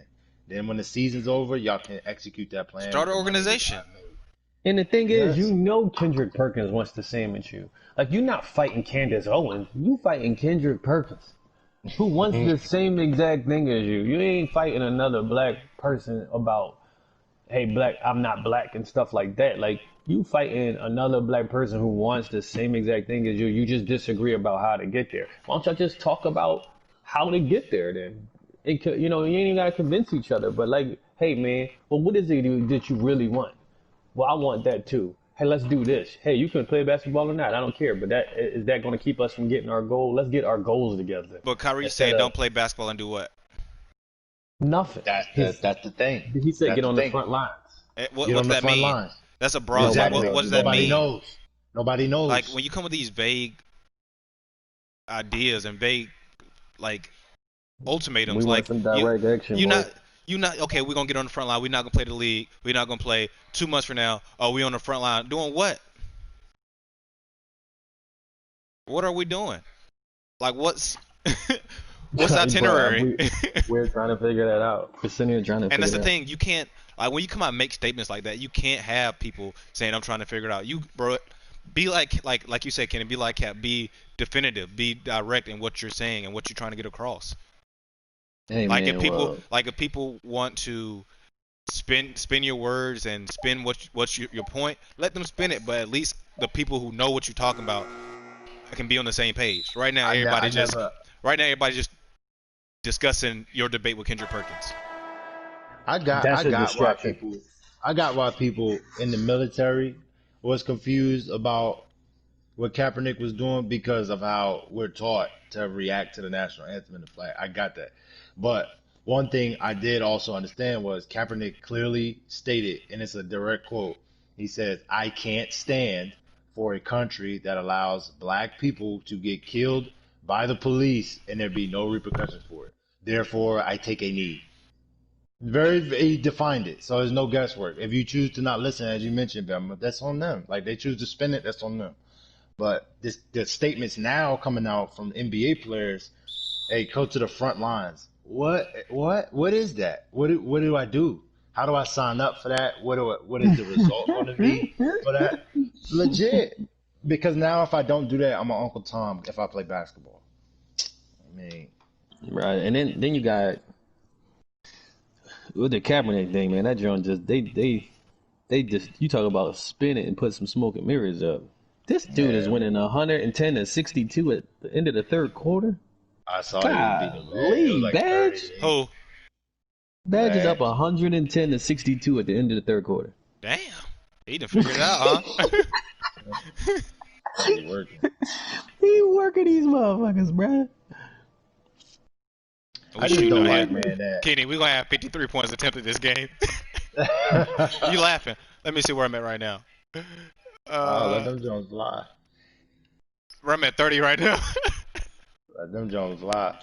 Speaker 1: Then when the season's over, y'all can execute that plan
Speaker 3: Start
Speaker 1: with
Speaker 3: an
Speaker 1: the money that
Speaker 3: organization.
Speaker 1: y'all made.
Speaker 2: And the thing is,
Speaker 1: Yes.
Speaker 2: you know Kendrick Perkins wants the same as you. Like, you're not fighting Candace Owens. You fighting Kendrick Perkins, who wants the same exact thing as you. You ain't fighting another black person about, hey, black, I'm not black and stuff like that. Like, you fighting another black person who wants the same exact thing as you. You just disagree about how to get there. Why don't y'all just talk about how to get there then? You ain't even gotta convince each other. But like, hey man, well, what is it that you really want? Well, I want that too. Hey, let's do this. Hey, you can play basketball or not. I don't care. But is that going to keep us from getting our goal? Let's get our goals together
Speaker 3: But Kyrie
Speaker 2: instead
Speaker 3: said,
Speaker 2: of
Speaker 3: don't play basketball and do what?
Speaker 2: nothing.
Speaker 1: That's the thing.
Speaker 2: He said
Speaker 1: That's
Speaker 2: get
Speaker 1: the
Speaker 2: on the
Speaker 1: thing.
Speaker 2: front lines.
Speaker 3: What
Speaker 1: Get
Speaker 3: what
Speaker 1: on
Speaker 3: does
Speaker 1: the
Speaker 3: that
Speaker 1: front
Speaker 3: mean?
Speaker 1: lines.
Speaker 3: That's a broad. What
Speaker 2: Nobody
Speaker 3: what
Speaker 1: Exactly.
Speaker 3: what
Speaker 2: knows.
Speaker 3: does that
Speaker 1: Nobody
Speaker 3: mean?
Speaker 1: knows. Nobody
Speaker 3: Like
Speaker 1: knows.
Speaker 3: when you come with these vague ideas and vague like
Speaker 2: We
Speaker 3: ultimatums,
Speaker 2: want
Speaker 3: like
Speaker 2: some
Speaker 3: you
Speaker 2: direct action,
Speaker 3: you
Speaker 2: boy.
Speaker 3: not you not okay. We're gonna get on the front line. We're not gonna play the league. We're not gonna play 2 months from now. Oh, we on the front line doing what? What are we doing? Like what's the
Speaker 2: Bro,
Speaker 3: itinerary?
Speaker 2: we're trying to figure that out. We're sitting here trying to
Speaker 3: And
Speaker 2: figure
Speaker 3: that's the
Speaker 2: that out.
Speaker 3: thing. You can't like when you come out and make statements like that. You can't have people saying I'm trying to figure it out. You bro, be like you said, Kenny. Be like Cap. Be definitive. Be direct in what you're saying and what you're trying to get across.
Speaker 2: Hey
Speaker 3: Like if
Speaker 2: man,
Speaker 3: people
Speaker 2: well,
Speaker 3: like if people want to spin your words and spin what's your point, let them spin it. But at least the people who know what you're talking about can be on the same page.
Speaker 1: I never.
Speaker 3: Right now everybody just discussing your debate with Kendrick Perkins.
Speaker 2: that's
Speaker 1: I
Speaker 2: a
Speaker 1: got why
Speaker 2: distraction.
Speaker 1: people. I got why people in the military was confused about what Kaepernick was doing because of how we're taught to react to the national anthem and the flag. I got that. But one thing I did also understand was Kaepernick clearly stated, and it's a direct quote. He says, I can't stand for a country that allows black people to get killed by the police and there be no repercussions for it. Therefore, I take a knee. He defined it, so there's no guesswork. If you choose to not listen, as you mentioned, Bama, that's on them. Like they choose to spin it, that's on them. But the statements now coming out from NBA players, hey, go to the front lines. What is that? What do I do? How do I sign up for that? What is the result going to be for that? Legit. Because now if I don't do that, I'm an Uncle Tom if I play basketball. I mean,
Speaker 2: Right. And then you got with the Kaepernick thing, man, that joint just they just you talk about spin it and put some smoke and mirrors up. This dude is
Speaker 1: yeah,
Speaker 2: winning 110 to 62 at the end of the third quarter.
Speaker 1: I saw he was beating him bad. It was
Speaker 2: Golly,
Speaker 1: like 30
Speaker 2: Badge.
Speaker 1: to 8.
Speaker 3: Oh,
Speaker 2: Badge is up
Speaker 1: Bad.
Speaker 2: 110 to 62 at the end of the third quarter.
Speaker 3: damn. He done figured it out, huh?
Speaker 1: He working.
Speaker 2: He working these motherfuckers, bruh.
Speaker 3: We
Speaker 1: I just
Speaker 3: shooting
Speaker 1: don't
Speaker 3: out
Speaker 1: like,
Speaker 3: here.
Speaker 1: man, that.
Speaker 3: Kenny, we're going to have 53 points attempted this game. You laughing. Let me see where I'm at right now.
Speaker 1: Oh, let
Speaker 3: Uh,
Speaker 1: them Jones lie.
Speaker 3: I'm at 30 right now.
Speaker 1: Them Jones lie.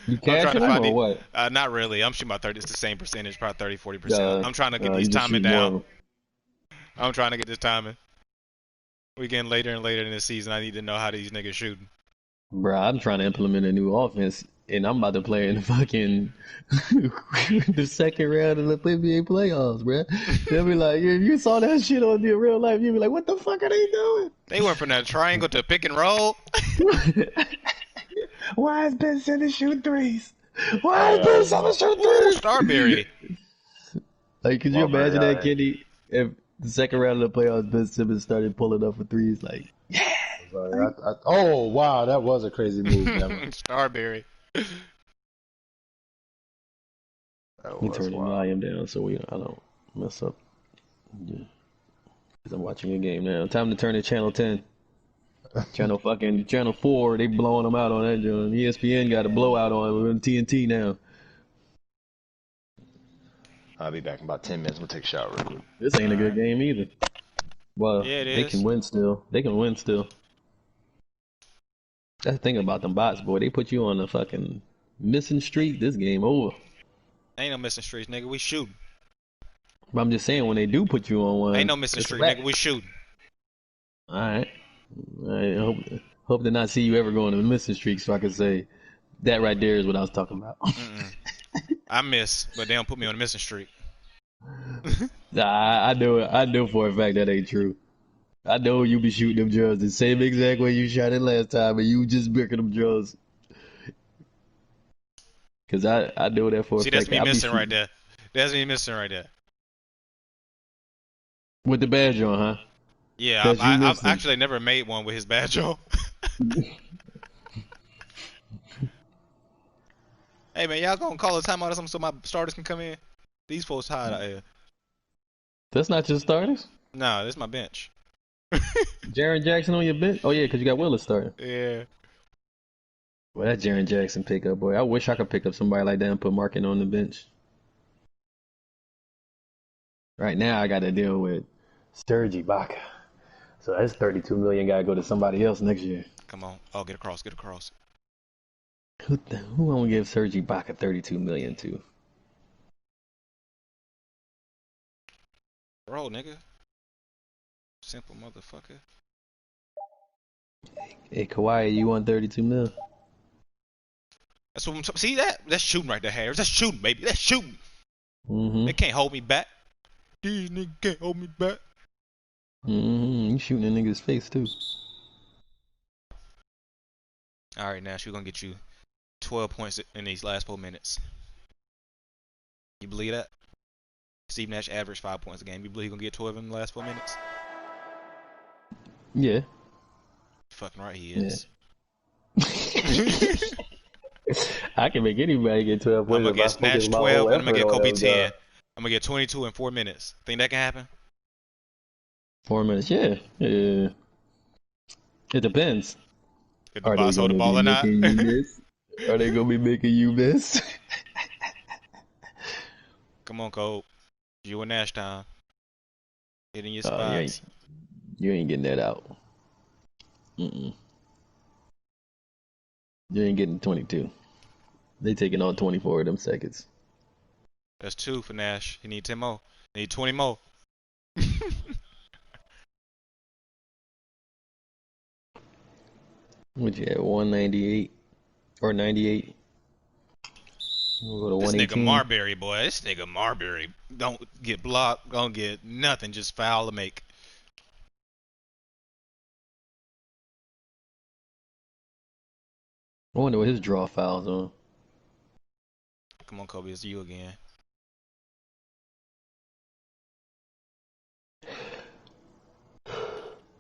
Speaker 2: You
Speaker 3: I'm trying to
Speaker 2: cashing them
Speaker 3: find
Speaker 2: or
Speaker 3: the.
Speaker 2: what?
Speaker 3: Not really. I'm shooting about 30. It's the same percentage, probably 30, 40%. I'm trying to get these
Speaker 2: You just
Speaker 3: timing
Speaker 2: shoot more
Speaker 3: down.
Speaker 2: of them.
Speaker 3: I'm trying to get this timing. We getting later and later in the season. I need to know how these niggas shooting.
Speaker 2: Bro, I'm trying to implement a new offense, and I'm about to play in the fucking the second round of the NBA playoffs, bro. They'll be like, if you saw that shit on the real life, you'd be like, what the fuck are they doing?
Speaker 3: They went from that triangle to pick and roll.
Speaker 2: Why is Ben Simmons shooting threes? Why is Ben Simmons shooting
Speaker 3: Ooh,
Speaker 2: threes?
Speaker 3: Starberry.
Speaker 2: Like, could you
Speaker 1: Walking
Speaker 2: imagine that,
Speaker 1: around.
Speaker 2: Kenny? If the second round of the playoffs, Ben Simmons started pulling up for threes, like,
Speaker 1: Oh wow, that was a crazy move, Devin.
Speaker 3: Starberry.
Speaker 1: That
Speaker 2: let me
Speaker 1: was
Speaker 2: turn the
Speaker 1: wild.
Speaker 2: volume down so I don't mess up. Yeah, 'cause I'm watching a game now. Time to turn to channel 10. Channel 4, they blowing them out on that joint. ESPN got a blowout on TNT now.
Speaker 1: I'll be back in about 10 minutes. I'm gonna take a shower real quick.
Speaker 2: This ain't a good
Speaker 3: Alright.
Speaker 2: game either. Well,
Speaker 3: Yeah, it
Speaker 2: they can
Speaker 3: is.
Speaker 2: win still. They can win still. That's the thing about them bots, boy. They put you on a fucking missing streak. This game over.
Speaker 3: Ain't no missing streets, nigga. We shooting.
Speaker 2: But I'm just saying, when they do put you on
Speaker 3: Ain't
Speaker 2: one,
Speaker 3: no missing
Speaker 2: it's a
Speaker 3: street,
Speaker 2: wrap.
Speaker 3: nigga. We shooting.
Speaker 2: All right. I hope to not see you ever go on a missing streak, so I can say that right there is what I was talking about.
Speaker 3: Mm-mm. I miss, but they don't put me on a missing streak.
Speaker 2: Nah, I know it. I know for a fact that ain't true. I know you be shooting them drugs the same exact way you shot it last time, and you just bricking them drugs. Cause I know that for a
Speaker 3: See, that's
Speaker 2: fact.
Speaker 3: me
Speaker 2: I be
Speaker 3: missing right
Speaker 2: shooting
Speaker 3: there. That's me missing right there.
Speaker 2: with the badge on, huh?
Speaker 3: Yeah,
Speaker 2: That's you
Speaker 3: I've
Speaker 2: missing.
Speaker 3: actually never made one with his badge on. Hey man, y'all gonna call a timeout or something so my starters can come in? These folks hide out here.
Speaker 2: That's not your starters.
Speaker 3: Nah, this is my bench.
Speaker 2: Jaren Jackson on your bench. Oh yeah, cause you got Willis starting.
Speaker 3: Yeah.
Speaker 2: Well, that Jaren Jackson pickup, boy. I wish I could pick up somebody like that and put Markin on the bench. Right now, I got to deal with Serge Ibaka. So that's 32 million. Got to go to somebody else next year.
Speaker 3: Come on. Oh, get across, get across.
Speaker 2: Who gonna give Serge Ibaka 32 million to?
Speaker 3: Bro, nigga. Simple motherfucker.
Speaker 2: Hey, Kawhi, you want 32 mil?
Speaker 3: That's what I'm talking. See that? That's shooting right there, Harris. That's shooting, baby. That's shooting.
Speaker 2: Mm-hmm.
Speaker 3: They can't hold me back. These niggas can't hold me back.
Speaker 2: Mm-hmm. You shooting a nigga's face too.
Speaker 3: All right, Nash, we're gonna get you 12 points in these last 4 minutes. You believe that? Steve Nash averaged 5 points a game. You believe he's gonna get 12 in the last 4 minutes?
Speaker 2: Yeah.
Speaker 3: Fucking right, he
Speaker 2: Yeah.
Speaker 3: is.
Speaker 2: I can make anybody get 12
Speaker 3: I'm
Speaker 2: points
Speaker 3: gonna
Speaker 2: if I
Speaker 3: get
Speaker 2: focus
Speaker 3: Nash
Speaker 2: my
Speaker 3: 12
Speaker 2: whole
Speaker 3: and I'm gonna
Speaker 2: effort
Speaker 3: get
Speaker 2: on
Speaker 3: Kobe
Speaker 2: them.
Speaker 3: 10. I'm gonna get 22 in 4 minutes. Think that can happen?
Speaker 2: 4 minutes, yeah. Yeah. It depends.
Speaker 3: If the
Speaker 2: Are they
Speaker 3: boss hold the
Speaker 2: gonna be
Speaker 3: ball or not?
Speaker 2: making you miss? Are they gonna be making you miss?
Speaker 3: Come on, Cole. You and Nash time. Hitting your
Speaker 2: Oh,
Speaker 3: spots.
Speaker 2: you ain't getting that out. Mm-mm. You ain't getting 22. They taking all 24 of them seconds.
Speaker 3: That's 2 for Nash. He need 10 more. He need 20 more.
Speaker 2: What you at, 198 or 98? We'll go to
Speaker 3: This nigga
Speaker 2: 118.
Speaker 3: Marbury, boy. This nigga Marbury don't get blocked, don't get nothing, just foul to make.
Speaker 2: I wonder what his draw fouls on.
Speaker 3: Come on, Kobe, it's you again.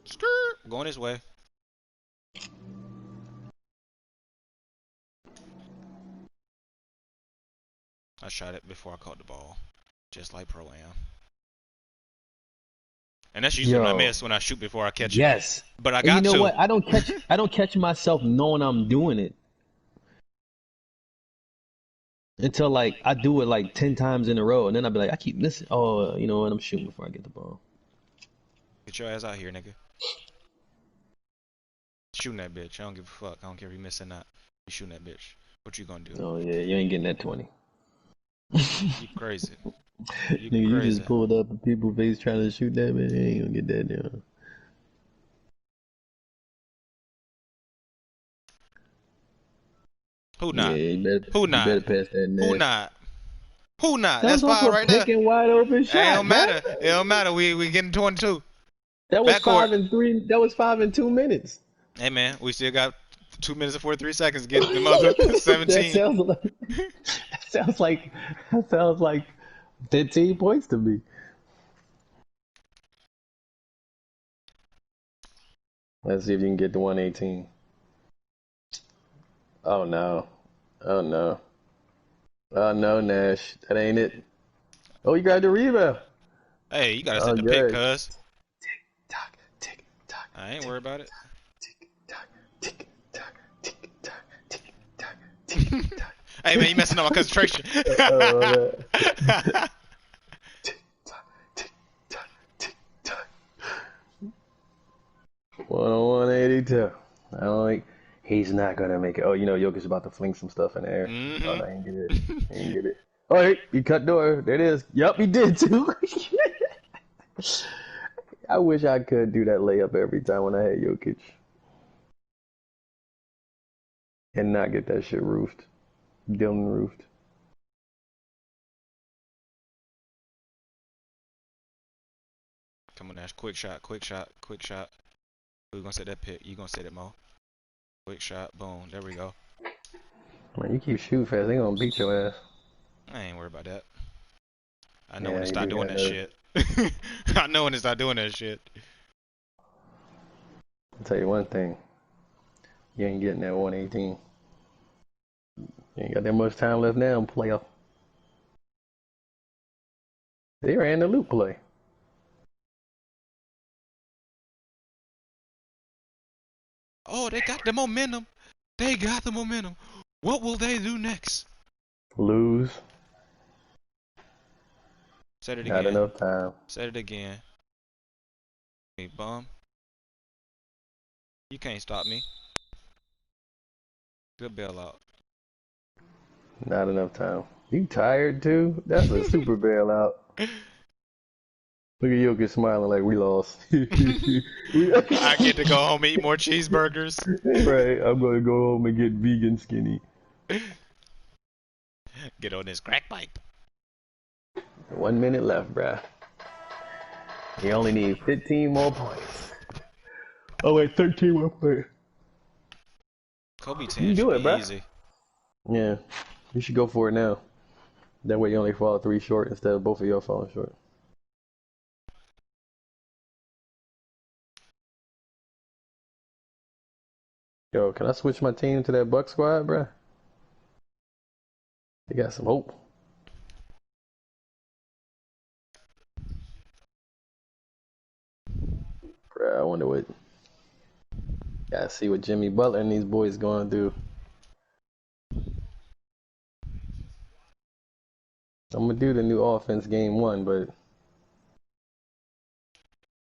Speaker 3: Skirt. Going his way. I shot it before I caught the ball. Just like Pro Am. And that's usually when I
Speaker 2: Yo,
Speaker 3: miss, when I shoot before I catch it.
Speaker 2: yes.
Speaker 3: But I
Speaker 2: And you
Speaker 3: got
Speaker 2: know
Speaker 3: to.
Speaker 2: what? I don't catch myself knowing I'm doing it until like I do it like 10 times in a row, and then I'll be like, I keep missing. Oh, you know what? I'm shooting before I get the ball.
Speaker 3: Get your ass out here, nigga. Shooting that bitch. I don't give a fuck. I don't care if you miss or not. You shooting that bitch. What you gonna do?
Speaker 2: Oh yeah, you ain't getting that 20.
Speaker 3: You crazy. You
Speaker 2: Nigga, you
Speaker 3: crazy.
Speaker 2: just pulled up a people face trying to shoot that man. You ain't gonna get that down.
Speaker 3: Who
Speaker 2: Yeah,
Speaker 3: not? Who
Speaker 2: you better
Speaker 3: not?
Speaker 2: pass that
Speaker 3: Who
Speaker 2: Nash.
Speaker 3: not? Who not?
Speaker 2: That
Speaker 3: That's
Speaker 2: was off
Speaker 3: five
Speaker 2: a
Speaker 3: right there.
Speaker 2: picking wide open
Speaker 3: It don't
Speaker 2: shot, bruh.
Speaker 3: matter. It don't matter. We getting 22.
Speaker 2: That was
Speaker 3: Backcourt.
Speaker 2: 5-3. That was 5 and 2 minutes.
Speaker 3: Hey man, we still got 2 minutes and 43 seconds to get the mother
Speaker 2: That
Speaker 3: 17.
Speaker 2: sounds like 15 points to me. Let's see if you can get to 118. Oh no. Oh no. Oh no, Nash. That ain't it. Oh, you got the rebound.
Speaker 3: Hey, you gotta set
Speaker 2: Oh,
Speaker 3: the pick,
Speaker 2: good.
Speaker 3: cuz.
Speaker 2: Tock, tick, tock.
Speaker 3: I ain't worried about it.
Speaker 2: Tick, tock, tick, tock, tick, tock, tick, tock, tick, tock.
Speaker 3: Hey man, you messing up my concentration.
Speaker 2: Oh, tick, tock, tick, tock, tick, tock. 182. I don't think he's not gonna make it. Oh, you know, Jokic's about to fling some stuff in the air. Oh,
Speaker 3: hmm
Speaker 2: no, he didn't get it. He didn't get it. Oh, he cut door. There it is. Yup, he did too. I wish I could do that layup every time when I had Jokic and not get that shit roofed. Dylan roofed.
Speaker 3: Come on, Nash. Quick shot, quick shot, quick shot. Who's gonna set that pick? You gonna set it, Mo. Quick shot, boom. There we go.
Speaker 2: Man, you keep shooting fast, they gonna beat your ass.
Speaker 3: I ain't worried about that. I know when
Speaker 2: Yeah,
Speaker 3: to
Speaker 2: you
Speaker 3: stop
Speaker 2: do
Speaker 3: doing
Speaker 2: got
Speaker 3: that
Speaker 2: nerve.
Speaker 3: shit. I know when to stop doing that shit.
Speaker 2: I'll tell you one thing. You ain't getting that 118. You ain't got that much time left now in playoff. They ran the loop play.
Speaker 3: Oh, they got the momentum. They got the momentum. What will they do next?
Speaker 2: Lose.
Speaker 3: Set it
Speaker 2: Not
Speaker 3: again.
Speaker 2: enough time.
Speaker 3: Set it again. Hey, bum. You can't stop me. Good bailout.
Speaker 2: Not enough time. You tired too? That's a super bailout. Look at Jokic smiling like we lost.
Speaker 3: I get to go home and eat more cheeseburgers.
Speaker 2: Right, I'm gonna go home and get vegan skinny.
Speaker 3: Get on this crack pipe.
Speaker 2: 1 minute left, bruh. You only need 15 more points. Oh wait, 13 more points.
Speaker 3: Kobe
Speaker 2: You
Speaker 3: 10
Speaker 2: can
Speaker 3: should
Speaker 2: do
Speaker 3: be
Speaker 2: it, bruh.
Speaker 3: easy.
Speaker 2: Yeah, you should go for it now. That way you only fall 3 short instead of both of y'all falling short. Yo, can I switch my team to that Buck squad, bruh? They got some hope. Bruh, I wonder what. Gotta see what Jimmy Butler and these boys gonna do. I'm gonna do the new offense game 1, but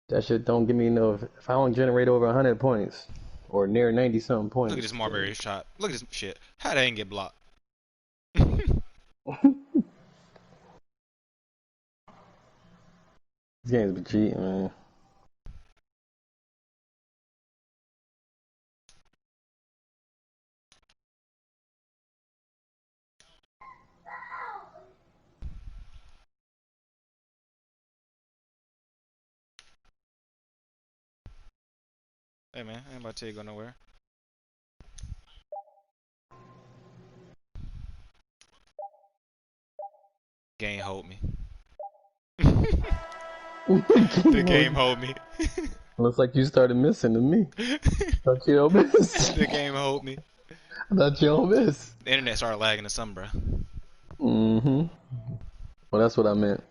Speaker 2: that shit don't give me no. If I don't generate over 100 points or near 90 something
Speaker 3: Look at
Speaker 2: points,
Speaker 3: this Marbury shot. Look at this shit. How they ain't get blocked?
Speaker 2: these games be cheating, man.
Speaker 3: Hey man, I ain't about to tell you go nowhere. Game hold me. The game hold me.
Speaker 2: Looks like you started missing to me. Thought you don't miss.
Speaker 3: The game hold me.
Speaker 2: Thought you don't miss.
Speaker 3: The internet started lagging this summer, bro.
Speaker 2: Mm-hmm. Well, that's what I meant.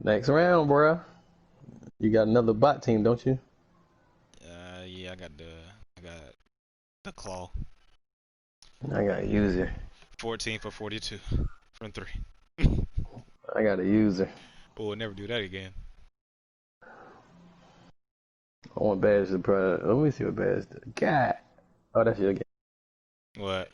Speaker 2: Next round, bruh. You got another bot team, don't you?
Speaker 3: Yeah, I got the claw.
Speaker 2: I got a user.
Speaker 3: 14 for 42 from 3.
Speaker 2: I got a user.
Speaker 3: But we'll never do that again.
Speaker 2: I want Badge to probably. Let me see what Badge did. God Oh, that's your game.
Speaker 3: What?